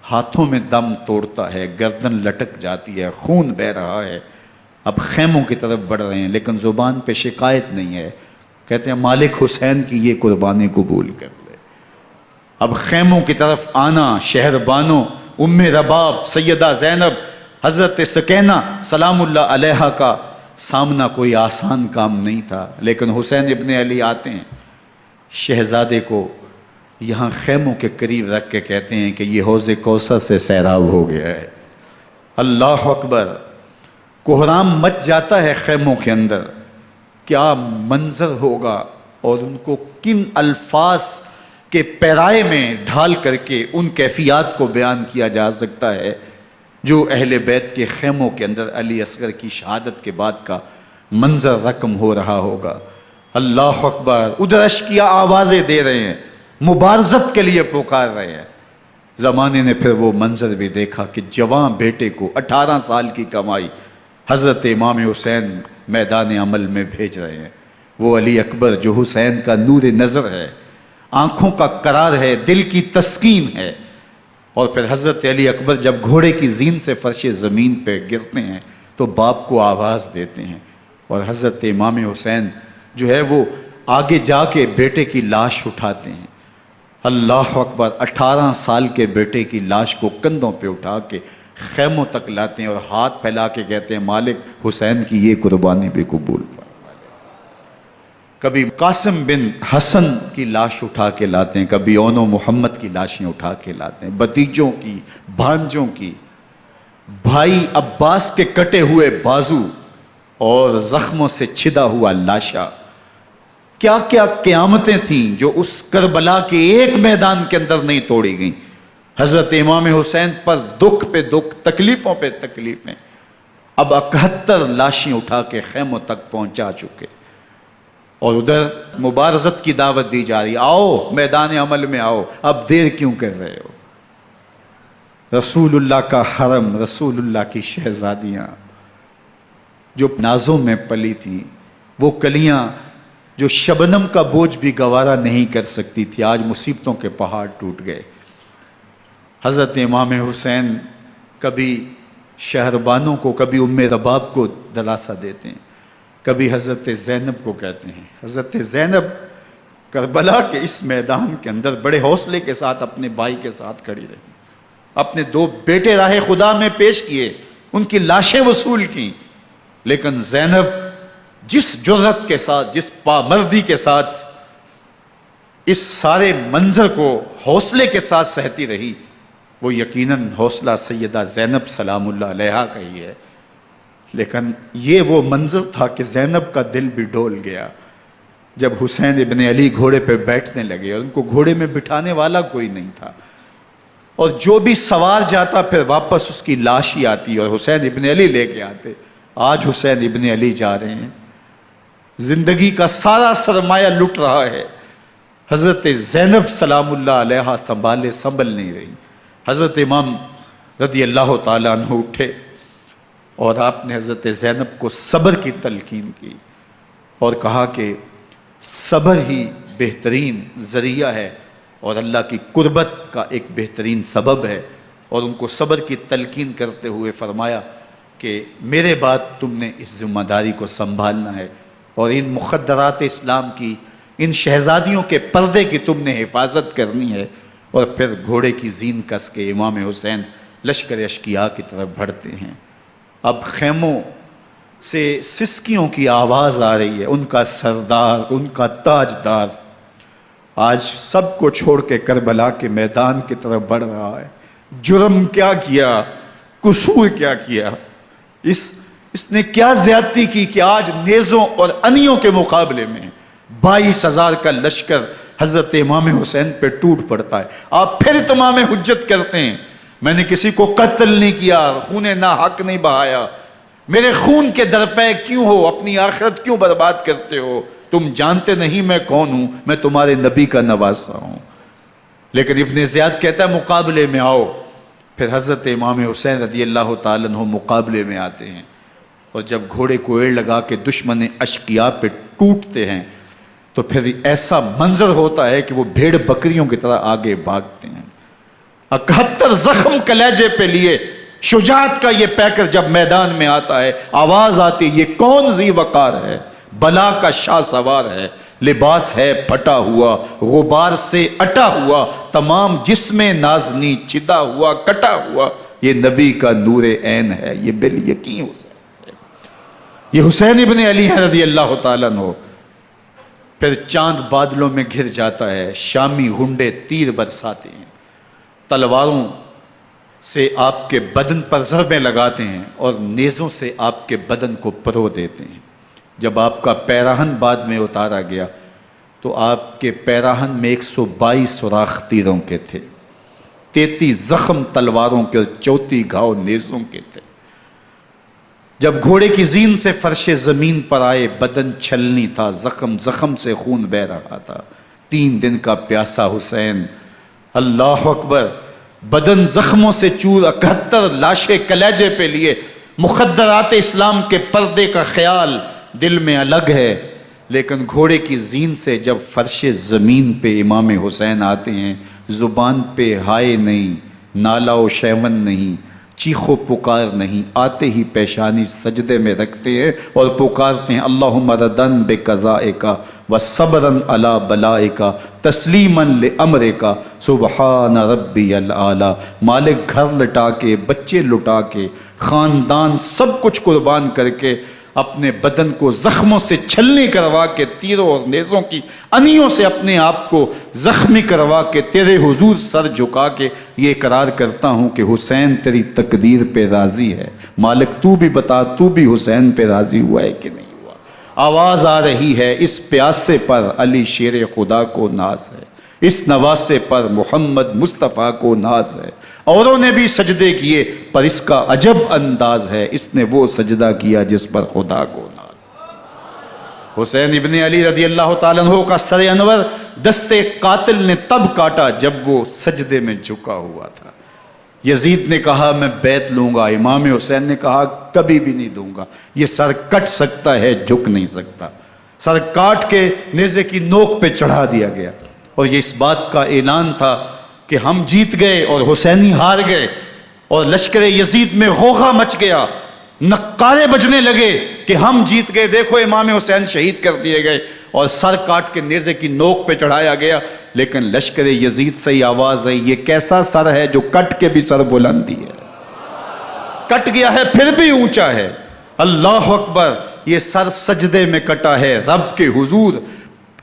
ہاتھوں میں دم توڑتا ہے، گردن لٹک جاتی ہے، خون بہہ رہا ہے، اب خیموں کی طرف بڑھ رہے ہیں، لیکن زبان پہ شکایت نہیں ہے، کہتے ہیں مالک حسین کی یہ قربانی قبول کر لے۔ اب خیموں کی طرف آنا، شہر بانوں ام رباب سیدہ زینب حضرت سکینہ سلام اللہ علیہا کا سامنا کوئی آسان کام نہیں تھا، لیکن حسین ابن علی آتے ہیں، شہزادے کو یہاں خیموں کے قریب رکھ کے کہتے ہیں کہ یہ حوض کوثر سے سیراب ہو گیا ہے۔ اللہ اکبر، کوہرام مچ جاتا ہے خیموں کے اندر، کیا منظر ہوگا اور ان کو کن الفاظ کے پیرائے میں ڈھال کر کے ان کیفیات کو بیان کیا جا سکتا ہے جو اہل بیت کے خیموں کے اندر علی اصغر کی شہادت کے بعد کا منظر رقم ہو رہا ہوگا۔ اللہ اکبر، ادھر اشکیا آوازیں دے رہے ہیں، مبارزت کے لیے پکار رہے ہیں۔ زمانے نے پھر وہ منظر بھی دیکھا کہ جوان بیٹے کو 18 سال کی کمائی حضرت امام حسین میدان عمل میں بھیج رہے ہیں۔ وہ علی اکبر جو حسین کا نور نظر ہے، آنکھوں کا قرار ہے، دل کی تسکین ہے۔ اور پھر حضرت علی اکبر جب گھوڑے کی زین سے فرش زمین پہ گرتے ہیں تو باپ کو آواز دیتے ہیں، اور حضرت امام حسین جو ہے وہ آگے جا کے بیٹے کی لاش اٹھاتے ہیں۔ اللہ اکبر، 18 سال کے بیٹے کی لاش کو کندھوں پہ اٹھا کے خیموں تک لاتے ہیں اور ہاتھ پھیلا کے کہتے ہیں مالک حسین کی یہ قربانی بھی قبول فرما۔ کبھی قاسم بن حسن کی لاش اٹھا کے لاتے ہیں، کبھی اون و محمد کی لاشیں اٹھا کے لاتے ہیں، بتیجوں کی، بھانجوں کی، بھائی عباس کے کٹے ہوئے بازو اور زخموں سے چھدا ہوا لاشا۔ کیا کیا قیامتیں تھیں جو اس کربلا کے ایک میدان کے اندر نہیں توڑی گئیں۔ حضرت امام حسین پر دکھ پہ دکھ، تکلیفوں پہ تکلیفیں، اب 71 لاشیں اٹھا کے خیموں تک پہنچا چکے، اور ادھر مبارزت کی دعوت دی جا رہی، آؤ میدان عمل میں آؤ، اب دیر کیوں کر رہے ہو۔ رسول اللہ کا حرم، رسول اللہ کی شہزادیاں جو نازوں میں پلی تھیں، وہ کلیاں جو شبنم کا بوجھ بھی گوارا نہیں کر سکتی تھی، آج مصیبتوں کے پہاڑ ٹوٹ گئے۔ حضرت امام حسین کبھی شہربانوں کو، کبھی ام رباب کو دلاسا دیتے ہیں، کبھی حضرت زینب کو کہتے ہیں۔ حضرت زینب کربلا کے اس میدان کے اندر بڑے حوصلے کے ساتھ اپنے بھائی کے ساتھ کھڑی رہی، اپنے 2 بیٹے راہ خدا میں پیش کیے، ان کی لاشیں وصول کیں، لیکن زینب جس جرأت کے ساتھ، جس پامردی کے ساتھ اس سارے منظر کو حوصلے کے ساتھ سہتی رہی، وہ یقیناً حوصلہ سیدہ زینب سلام اللہ علیہا کا ہی ہے۔ لیکن یہ وہ منظر تھا کہ زینب کا دل بھی ڈول گیا جب حسین ابن علی گھوڑے پہ بیٹھنے لگے، اور ان کو گھوڑے میں بٹھانے والا کوئی نہیں تھا، اور جو بھی سوار جاتا پھر واپس اس کی لاش ہی آتی اور حسین ابن علی لے کے آتے۔ آج حسین ابن علی جا رہے ہیں، زندگی کا سارا سرمایہ لٹ رہا ہے، حضرت زینب سلام اللہ علیہا سنبھل نہیں رہی۔ حضرت امام رضی اللہ تعالیٰ عنہ اٹھے اور آپ نے حضرت زینب کو صبر کی تلقین کی اور کہا کہ صبر ہی بہترین ذریعہ ہے اور اللہ کی قربت کا ایک بہترین سبب ہے، اور ان کو صبر کی تلقین کرتے ہوئے فرمایا کہ میرے بعد تم نے اس ذمہ داری کو سنبھالنا ہے، اور ان مخدرات اسلام کی، ان شہزادیوں کے پردے کی تم نے حفاظت کرنی ہے۔ اور پھر گھوڑے کی زین کس کے امام حسین لشکر اشکیا کی طرف بڑھتے ہیں۔ اب خیموں سے سسکیوں کی آواز آ رہی ہے، ان کا سردار، ان کا تاجدار آج سب کو چھوڑ کے کربلا کے میدان کی طرف بڑھ رہا ہے۔ جرم کیا کیا، قصور کیا کیا، اس نے کیا زیادتی کی کہ آج نیزوں اور انیوں کے مقابلے میں 22,000 کا لشکر حضرت امام حسین پہ ٹوٹ پڑتا ہے۔ آپ پھر اتمام حجت کرتے ہیں، میں نے کسی کو قتل نہیں کیا، خون ناحق نہیں بہایا، میرے خون کے درپے کیوں ہو، اپنی آخرت کیوں برباد کرتے ہو، تم جانتے نہیں میں کون ہوں، میں تمہارے نبی کا نواسا ہوں۔ لیکن ابن زیاد کہتا ہے مقابلے میں آؤ۔ پھر حضرت امام حسین رضی اللہ تعالیٰ عنہ مقابلے میں آتے ہیں، اور جب گھوڑے کو ایڑ لگا کے دشمن اشقیاء پہ ٹوٹتے ہیں تو پھر ایسا منظر ہوتا ہے کہ وہ بھیڑ بکریوں کی طرح آگے بھاگتے ہیں۔ 71 زخم کلیجے پہ لیے شجاعت کا یہ پیکر جب میدان میں آتا ہے، آواز آتی، یہ کون ذی وقار ہے، بلا کا شاہ سوار ہے، لباس ہے پھٹا ہوا غبار سے اٹا ہوا، تمام جسم نازنی چدا ہوا کٹا ہوا، یہ نبی کا نور عین ہے، یہ بالیقین حسین ہے، یہ حسین ابن علی ہے رضی اللہ تعالیٰ عنہ۔ پھر چاند بادلوں میں گھر جاتا ہے، شامی غنڈے تیر برساتے ہیں، تلواروں سے آپ کے بدن پر ضربیں لگاتے ہیں اور نیزوں سے آپ کے بدن کو پرو دیتے ہیں۔ جب آپ کا پیراہن بعد میں اتارا گیا تو آپ کے پیراہن میں 122 سوراخ تیروں کے تھے، 33 زخم تلواروں کے اور 34 گھاؤ نیزوں کے تھے۔ جب گھوڑے کی زین سے فرش زمین پر آئے، بدن چھلنی تھا، زخم زخم سے خون بہہ رہا تھا، 3 دن کا پیاسا حسین، اللہ اکبر، بدن زخموں سے چور، 71 لاشیں کلیجے پہ لیے، مخدرات اسلام کے پردے کا خیال دل میں الگ ہے، لیکن گھوڑے کی زین سے جب فرش زمین پہ امام حسین آتے ہیں، زبان پہ ہائے نہیں، نالا و شیون نہیں، چیخ و پکار نہیں، آتے ہی پیشانی سجدے میں رکھتے ہیں اور پکارتے ہیں اللہم ردن بقضائک وصبرن علی بلائک تسلیما لامرک سبحان ربی العالی۔ مالک گھر لٹا کے، بچے لٹا کے، خاندان سب کچھ قربان کر کے، اپنے بدن کو زخموں سے چھلنی کروا کے، تیروں اور نیزوں کی انیوں سے اپنے آپ کو زخمی کروا کے، تیرے حضور سر جھکا کے یہ اقرار کرتا ہوں کہ حسین تیری تقدیر پہ راضی ہے، مالک تو بھی بتا، تو بھی حسین پہ راضی ہوا ہے کہ نہیں ہوا۔ آواز آ رہی ہے، اس پیاسے پر علی شیر خدا کو ناز ہے، اس نواسے پر محمد مصطفیٰ کو ناز ہے۔ اوروں نے بھی سجدے کیے پر اس کا عجب انداز ہے، اس نے وہ سجدہ کیا جس پر خدا کو ناز۔ حسین ابن علی رضی اللہ تعالیٰ عنہ کا سر انور دستے قاتل نے تب کاٹا جب وہ سجدے میں جھکا ہوا تھا۔ یزید نے کہا میں بیعت لوں گا، امام حسین نے کہا کبھی بھی نہیں دوں گا، یہ سر کٹ سکتا ہے جھک نہیں سکتا۔ سر کاٹ کے نیزے کی نوک پہ چڑھا دیا گیا اور یہ اس بات کا اعلان تھا کہ ہم جیت گئے اور حسینی ہار گئے، اور لشکر یزید میں غوغا مچ گیا، نقارے بجنے لگے کہ ہم جیت گئے، دیکھو امام حسین شہید کر دیے گئے، اور سر کاٹ کے نیزے کی نوک پہ چڑھایا گیا۔ لیکن لشکر یزید سے ہی آواز آئی یہ کیسا سر ہے جو کٹ کے بھی سر بلندی ہے، کٹ گیا ہے پھر بھی اونچا ہے، اللہ اکبر، یہ سر سجدے میں کٹا ہے، رب کے حضور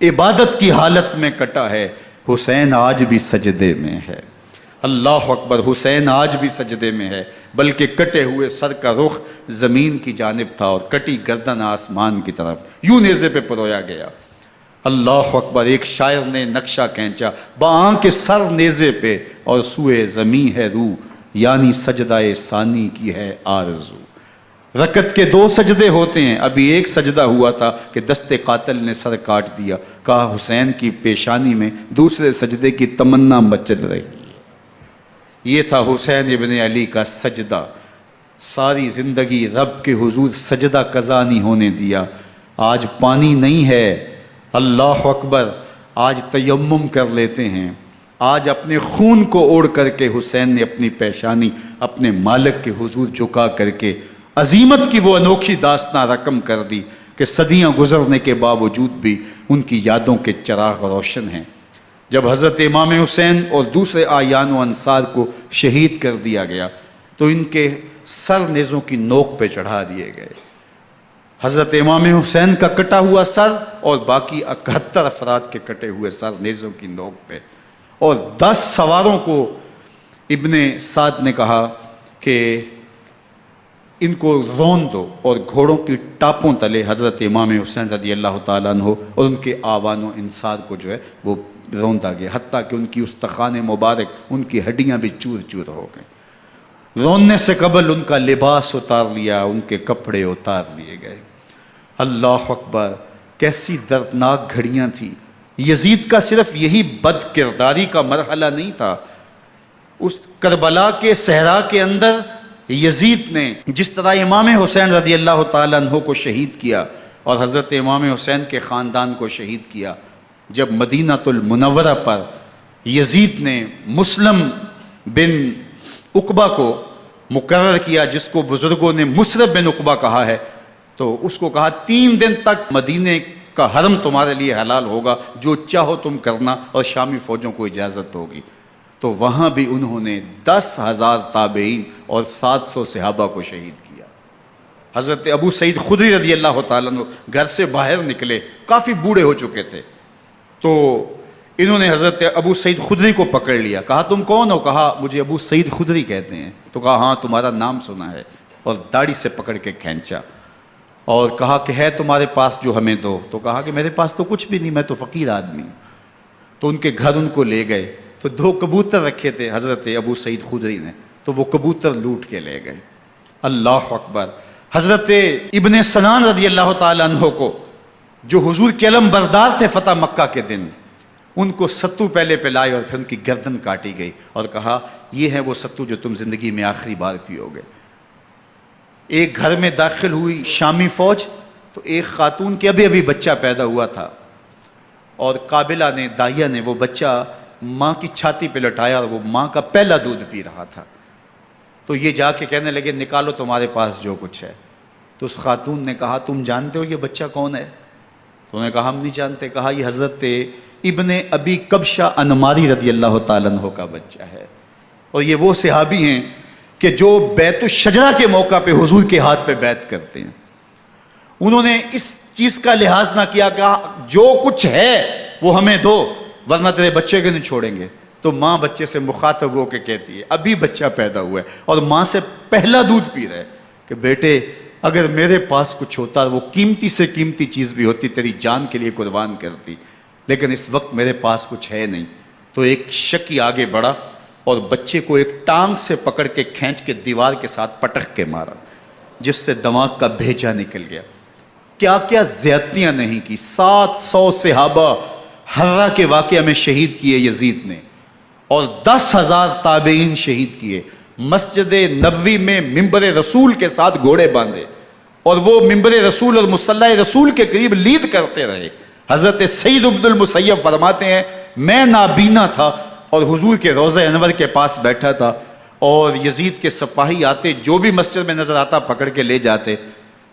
عبادت کی حالت میں کٹا ہے۔ حسین آج بھی سجدے میں ہے، اللہ اکبر، حسین آج بھی سجدے میں ہے، بلکہ کٹے ہوئے سر کا رخ زمین کی جانب تھا اور کٹی گردن آسمان کی طرف، یوں نیزے پہ پرویا گیا۔ اللہ اکبر، ایک شاعر نے نقشہ کھینچا، بآنکھ سر نیزے پہ اور سوئے زمیں ہے روح، یعنی سجدہ ثانی کی ہے آرزو۔ رکعت کے 2 سجدے ہوتے ہیں، ابھی ایک سجدہ ہوا تھا کہ دست قاتل نے سر کاٹ دیا، کہا حسین کی پیشانی میں دوسرے سجدے کی تمنا مچل رہی ہے۔ یہ تھا حسین ابن علی کا سجدہ، ساری زندگی رب کے حضور سجدہ قضا نہیں ہونے دیا۔ آج پانی نہیں ہے، اللہ اکبر، آج تیمم کر لیتے ہیں، آج اپنے خون کو اوڑھ کر کے حسین نے اپنی پیشانی اپنے مالک کے حضور جھکا کر کے عظیمت کی وہ انوکھی داستان رقم کر دی کہ صدیاں گزرنے کے باوجود بھی ان کی یادوں کے چراغ روشن ہیں۔ جب حضرت امام حسین اور دوسرے آیان و انصار کو شہید کر دیا گیا تو ان کے سر نیزوں کی نوک پہ چڑھا دیے گئے، حضرت امام حسین کا کٹا ہوا سر اور باقی 71 افراد کے کٹے ہوئے سر نیزوں کی نوک پہ، اور 10 سواروں کو ابن سعد نے کہا کہ ان کو رون دو، اور گھوڑوں کی ٹاپوں تلے حضرت امام حسین رضی اللہ تعالیٰ عنہ اور ان کے آوان و انصار کو جو ہے وہ روندا گیا، حتیٰ کہ ان کی استخوان مبارک، ان کی ہڈیاں بھی چور چور ہو گئیں۔ روننے سے قبل ان کا لباس اتار لیا، ان کے کپڑے اتار لیے گئے۔ اللہ اکبر، کیسی دردناک گھڑیاں تھیں۔ یزید کا صرف یہی بد کرداری کا مرحلہ نہیں تھا، اس کربلا کے صحرا کے اندر یزید نے جس طرح امام حسین رضی اللہ تعالیٰ عنہ کو شہید کیا اور حضرت امام حسین کے خاندان کو شہید کیا، جب مدینہ المنورہ پر یزید نے مسلم بن عقبہ کو مقرر کیا، جس کو بزرگوں نے مصرب بن عقبہ کہا ہے، تو اس کو کہا 3 دن تک مدینے کا حرم تمہارے لیے حلال ہوگا، جو چاہو تم کرنا، اور شامی فوجوں کو اجازت ہوگی۔ تو وہاں بھی انہوں نے 10,000 تابعین اور 700 صحابہ کو شہید کیا۔ حضرت ابو سعید خدری رضی اللہ تعالیٰ عنہ گھر سے باہر نکلے، کافی بوڑھے ہو چکے تھے، تو انہوں نے حضرت ابو سعید خدری کو پکڑ لیا، کہا تم کون ہو؟ کہا مجھے ابو سعید خدری کہتے ہیں۔ تو کہا ہاں تمہارا نام سنا ہے، اور داڑھی سے پکڑ کے کھینچا اور کہا کہ ہے تمہارے پاس جو ہمیں دو؟ تو کہا کہ میرے پاس تو کچھ بھی نہیں، میں تو فقیر آدمی ہوں۔ تو ان کے گھر ان کو لے گئے، تو 2 کبوتر رکھے تھے حضرت ابو سعید خدری نے، تو وہ کبوتر لوٹ کے لے گئے۔ اللہ اکبر۔ حضرت ابن سنان رضی اللہ تعالیٰ عنہ کو، جو حضور کے علم بردار تھے فتح مکہ کے دن، ان کو ستو پہلے پلائے اور پھر ان کی گردن کاٹی گئی، اور کہا یہ ہے وہ ستو جو تم زندگی میں آخری بار پیو گے۔ ایک گھر میں داخل ہوئی شامی فوج، تو ایک خاتون کے ابھی ابھی بچہ پیدا ہوا تھا، اور قابلہ نے، دائیہ نے، وہ بچہ ماں کی چھاتی پہ لٹایا، اور وہ ماں کا پہلا دودھ پی رہا تھا۔ تو یہ جا کے کہنے لگے نکالو تمہارے پاس جو کچھ ہے۔ تو اس خاتون نے کہا تم جانتے ہو یہ بچہ کون ہے؟ تو انہوں نے کہا ہم نہیں جانتے۔ کہا یہ حضرت ابن ابی کبشہ انماری رضی اللہ تعالیٰ عنہ کا بچہ ہے، اور یہ وہ صحابی ہیں کہ جو بیت الشجرہ کے موقع پہ حضور کے ہاتھ پہ بیعت کرتے ہیں۔ انہوں نے اس چیز کا لحاظ نہ کیا کہ جو کچھ ہے وہ ہمیں دو، ورنہ تیرے بچے کے نہیں چھوڑیں گے۔ تو ماں بچے سے مخاطب ہو کے کہتی ہے، ابھی بچہ پیدا ہوا ہے اور ماں سے پہلا دودھ پی رہا ہے، کہ بیٹے اگر میرے پاس کچھ ہوتا، وہ قیمتی سے قیمتی چیز بھی ہوتی، تیری جان کے لیے قربان کرتی، لیکن اس وقت میرے پاس کچھ ہے نہیں۔ تو ایک شکی آگے بڑھا اور بچے کو ایک ٹانگ سے پکڑ کے کھینچ کے دیوار کے ساتھ پٹک کے مارا، جس سے دماغ کا بھیجا نکل گیا۔ کیا کیا زیادتیاں نہیں کی۔ 700 صحابہ حرہ کے واقعہ میں شہید کیے یزید نے، اور 10,000 تابعین شہید کیے۔ مسجد نبوی میں ممبر رسول کے ساتھ گھوڑے باندھے، اور وہ ممبر رسول اور مصلی رسول کے قریب لید کرتے رہے۔ حضرت سعید عبد المسیب فرماتے ہیں میں نابینا تھا اور حضور کے روضہ انور کے پاس بیٹھا تھا، اور یزید کے سپاہی آتے، جو بھی مسجد میں نظر آتا پکڑ کے لے جاتے،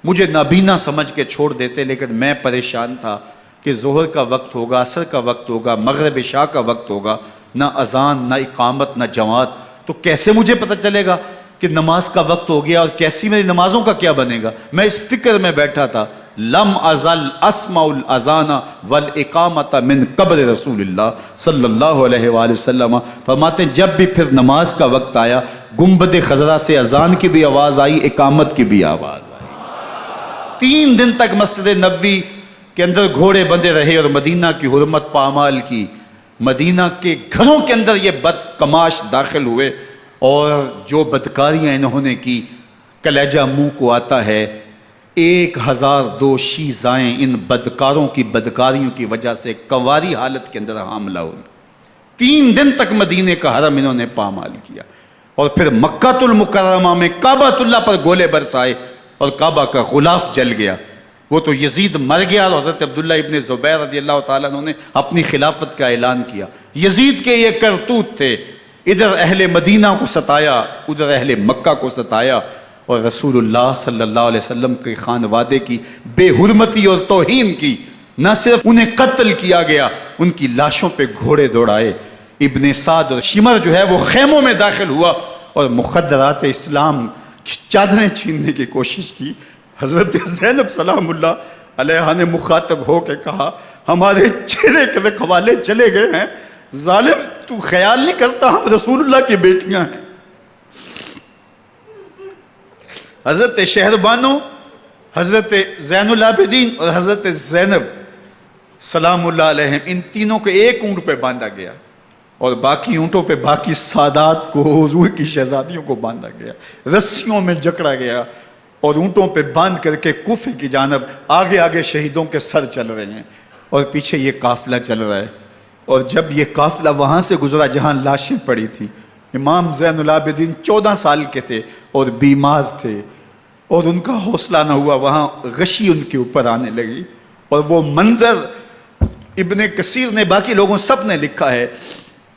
مجھے نابینا سمجھ کے چھوڑ دیتے، لیکن میں پریشان تھا کہ ظہر کا وقت ہوگا، عصر کا وقت ہوگا، مغرب عشاء کا وقت ہوگا، نہ اذان، نہ اقامت، نہ جماعت، تو کیسے مجھے پتہ چلے گا کہ نماز کا وقت ہو گیا، اور کیسی میری نمازوں کا کیا بنے گا؟ میں اس فکر میں بیٹھا تھا۔ لم ازل اسمع الاذان والاقامت من قبر رسول اللہ صلی اللہ علیہ وآلہ وسلم۔ فرماتے ہیں جب بھی پھر نماز کا وقت آیا، گنبد خضرا سے اذان کی بھی آواز آئی، اقامت کی بھی آواز آئی۔ 3 دن تک مسجد نبوی کے اندر گھوڑے بندے رہے، اور مدینہ کی حرمت پامال کی۔ مدینہ کے گھروں کے اندر یہ بدکماش داخل ہوئے، اور جو بدکاریاں انہوں نے کی، کلیجہ منہ کو آتا ہے۔ 1002 شیزائیں ان بدکاروں کی بدکاریوں کی وجہ سے کنواری حالت کے اندر حاملہ ہوئی۔ 3 دن تک مدینے کا حرم انہوں نے پامال کیا، اور پھر مکہ المکرمہ میں کعبۃ اللہ پر گولے برسائے، اور کعبہ کا غلاف جل گیا۔ وہ تو یزید مر گیا، اور حضرت عبداللہ ابن زبیر رضی اللہ تعالیٰ عنہ نے اپنی خلافت کا اعلان کیا۔ یزید کے یہ کرتوت تھے، ادھر اہل مدینہ کو ستایا، ادھر اہل مکہ کو ستایا، اور رسول اللہ صلی اللہ علیہ وسلم کے خانوادے کی بے حرمتی اور توہین کی۔ نہ صرف انہیں قتل کیا گیا، ان کی لاشوں پہ گھوڑے دوڑائے۔ ابن سعد اور شمر جو ہے وہ خیموں میں داخل ہوا، اور مخدرات اسلام کی چادریں چھیننے کی کوشش کی۔ حضرت زینب سلام اللہ علیہ نے مخاطب ہو کے کہا ہمارے چہرے کے رکھوالے چلے گئے ہیں، ظالم تو خیال نہیں کرتا ہم رسول اللہ کی بیٹیاں ہیں۔ حضرت شہربانو، حضرت زین العابدین اور حضرت زینب سلام اللہ علیہم، ان تینوں کو ایک اونٹ پہ باندھا گیا، اور باقی اونٹوں پہ باقی سادات کو، حضور کی شہزادیوں کو باندھا گیا، رسیوں میں جکڑا گیا، اور اونٹوں پہ باندھ کر کے کوفے کی جانب آگے آگے شہیدوں کے سر چل رہے ہیں، اور پیچھے یہ قافلہ چل رہا ہے۔ اور جب یہ قافلہ وہاں سے گزرا جہاں لاشیں پڑی تھی، امام زین العابدین 14 سال کے تھے اور بیمار تھے، اور ان کا حوصلہ نہ ہوا، وہاں غشی ان کے اوپر آنے لگی، اور وہ منظر ابن کثیر نے، باقی لوگوں سب نے لکھا ہے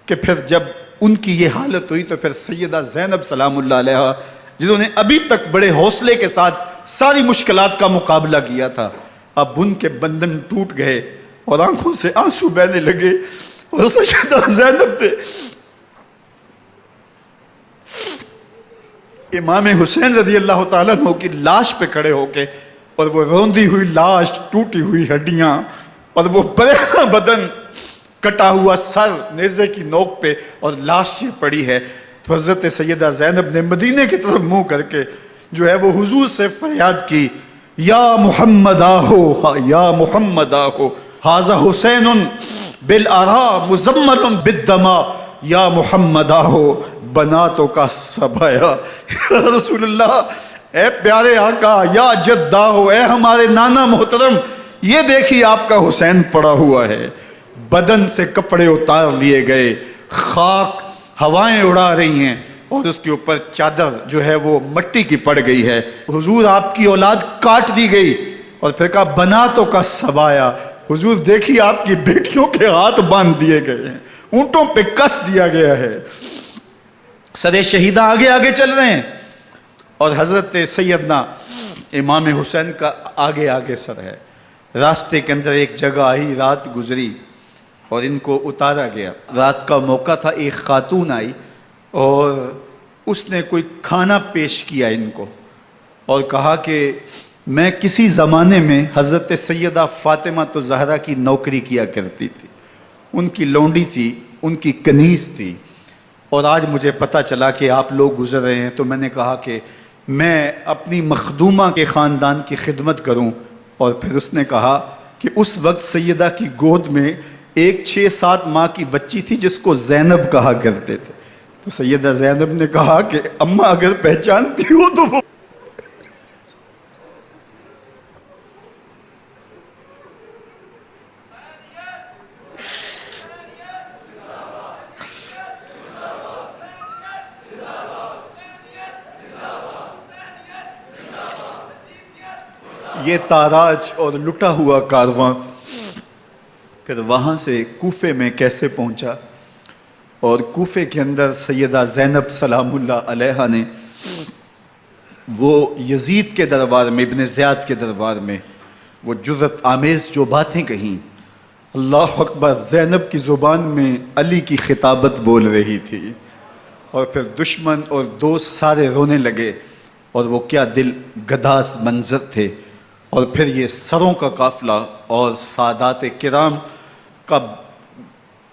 کہ پھر جب ان کی یہ حالت ہوئی تو پھر سیدہ زینب سلام اللہ علیہ، جنہوں نے ابھی تک بڑے حوصلے کے ساتھ ساری مشکلات کا مقابلہ کیا تھا، اب ان کے بندن ٹوٹ گئے اور آنکھوں سے آنسو بہنے لگے، اور سیدہ زینب نے امام حسین رضی اللہ تعالیٰ عنہ کی لاش پہ کھڑے ہو کے، اور وہ روندی ہوئی لاش، ٹوٹی ہوئی ہڈیاں، اور وہ برینا بدن، کٹا ہوا سر نیزے کی نوک پہ، اور لاش یہ پڑی ہے، تو حضرت سیدہ زینب نے مدینے کی طرف منہ کر کے جو ہے وہ حضور سے فریاد کی، یا محمد آہو، یا محمد آہو، ھذا حسین بالآراء مزمل بالدماء، یا محمد آہو بناتوں کا سبایا۔ یا رسول اللہ، اے پیارے آقا، یا جد آہو، اے ہمارے نانا محترم، یہ دیکھیے آپ کا حسین پڑا ہوا ہے، بدن سے کپڑے اتار لیے گئے، خاک ہوائیں اڑا رہی ہیں، اور اس کے اوپر چادر جو ہے وہ مٹی کی پڑ گئی ہے۔ حضور آپ کی اولاد کاٹ دی گئی، اور پھر کہا بناتوں کا سبایا، حضور دیکھیے آپ کی بیٹیوں کے ہاتھ باندھ دیے گئے ہیں، اونٹوں پہ کس دیا گیا ہے، سر شہیدہ آگے آگے چل رہے ہیں، اور حضرت سیدنا امام حسین کا آگے آگے سر ہے۔ راستے کے اندر ایک جگہ آئی، رات گزری اور ان کو اتارا گیا۔ رات کا موقع تھا، ایک خاتون آئی اور اس نے کوئی کھانا پیش کیا ان کو، اور کہا کہ میں کسی زمانے میں حضرت سیدہ فاطمہ تو زہرا کی نوکری کیا کرتی تھی، ان کی لونڈی تھی، ان کی کنیز تھی، اور آج مجھے پتہ چلا کہ آپ لوگ گزر رہے ہیں، تو میں نے کہا کہ میں اپنی مخدومہ کے خاندان کی خدمت کروں۔ اور پھر اس نے کہا کہ اس وقت سیدہ کی گود میں ایک 6-7 ماہ کی بچی تھی جس کو زینب کہا کرتے تھے، تو سیدہ زینب نے کہا کہ اماں اگر پہچانتی ہو تو وہ یہ تاراج اور لٹا ہوا کارواں پھر وہاں سے کوفے میں کیسے پہنچا، اور کوفے کے اندر سیدہ زینب سلام اللہ علیہا نے وہ یزید کے دربار میں، ابن زیاد کے دربار میں وہ جرأت آمیز جو باتیں کہیں، اللہ اکبر، زینب کی زبان میں علی کی خطابت بول رہی تھی، اور پھر دشمن اور دوست سارے رونے لگے، اور وہ کیا دل گداز منظر تھے۔ اور پھر یہ سروں کا قافلہ اور سادات کرام کا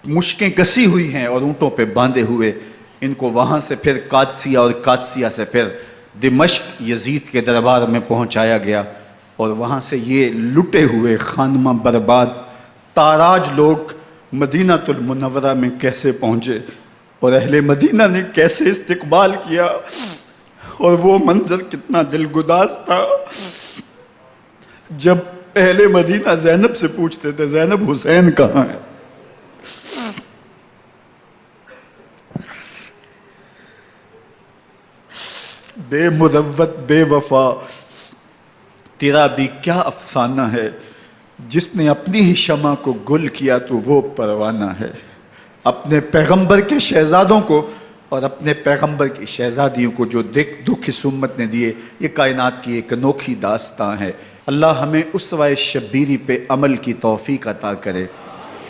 مشکیں کسی ہوئی ہیں اور اونٹوں پہ باندھے ہوئے، ان کو وہاں سے پھر قادسیہ، اور قادسیہ سے پھر دمشق یزید کے دربار میں پہنچایا گیا، اور وہاں سے یہ لٹے ہوئے خانمہ برباد تاراج لوگ مدینہ المنورہ میں کیسے پہنچے، اور اہل مدینہ نے کیسے استقبال کیا، اور وہ منظر کتنا دلگداز تھا جب اہل مدینہ زینب سے پوچھتے تھے زینب حسین کہاں ہے؟ بے مروت بے وفا تیرا بھی کیا افسانہ ہے، جس نے اپنی ہی شمع کو گل کیا تو وہ پروانہ ہے۔ اپنے پیغمبر کے شہزادوں کو اور اپنے پیغمبر کی شہزادیوں کو جو دکھ اس امت نے دیے، یہ کائنات کی ایک انوکھی داستان ہے۔ اللہ ہمیں اسوہ شبیری پہ عمل کی توفیق عطا کرے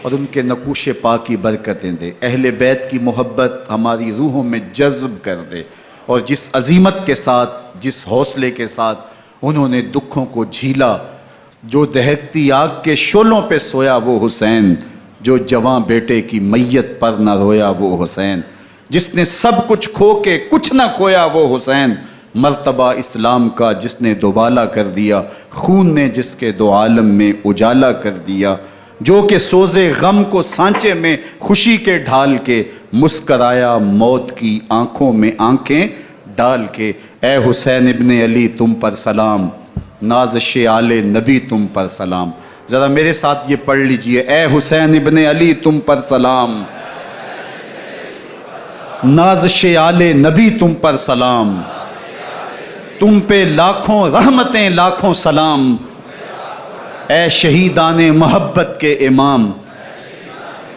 اور ان کے نقوش پاک کی برکتیں دے، اہل بیت کی محبت ہماری روحوں میں جذب کر دے، اور جس عظیمت کے ساتھ، جس حوصلے کے ساتھ انہوں نے دکھوں کو جھیلا، جو دہکتی آگ کے شعلوں پہ سویا وہ حسین، جو جواں بیٹے کی میت پر نہ رویا وہ حسین، جس نے سب کچھ کھو کے کچھ نہ کھویا وہ حسین، مرتبہ اسلام کا جس نے دوبالا کر دیا، خون نے جس کے دو عالم میں اجالا کر دیا، جو کہ سوزے غم کو سانچے میں خوشی کے ڈھال کے مسکرایا موت کی آنکھوں میں آنکھیں ڈال کے۔ اے حسین ابن علی تم پر سلام، نازش آل نبی تم پر سلام۔ ذرا میرے ساتھ یہ پڑھ لیجئے، اے حسین ابن علی تم پر سلام، نازش آل نبی تم پر سلام، تم پہ لاکھوں رحمتیں لاکھوں سلام، اے شہیدان محبت کے امام،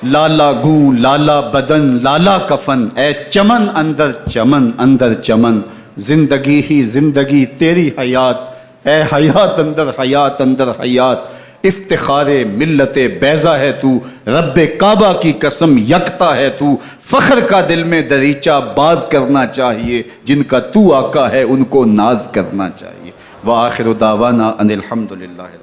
لالا گوں لالا بدن لالا کفن، اے چمن اندر چمن، زندگی ہی زندگی تیری حیات اے حیات اندر حیات اندر حیات، افتخار ملت بیضا ہے تو، رب کعبہ کی قسم یکتا ہے تو، فخر کا دل میں دریچہ باز کرنا چاہیے، جن کا تو آقا ہے ان کو ناز کرنا چاہیے۔ وآخر دعوانا ان الحمدللہ۔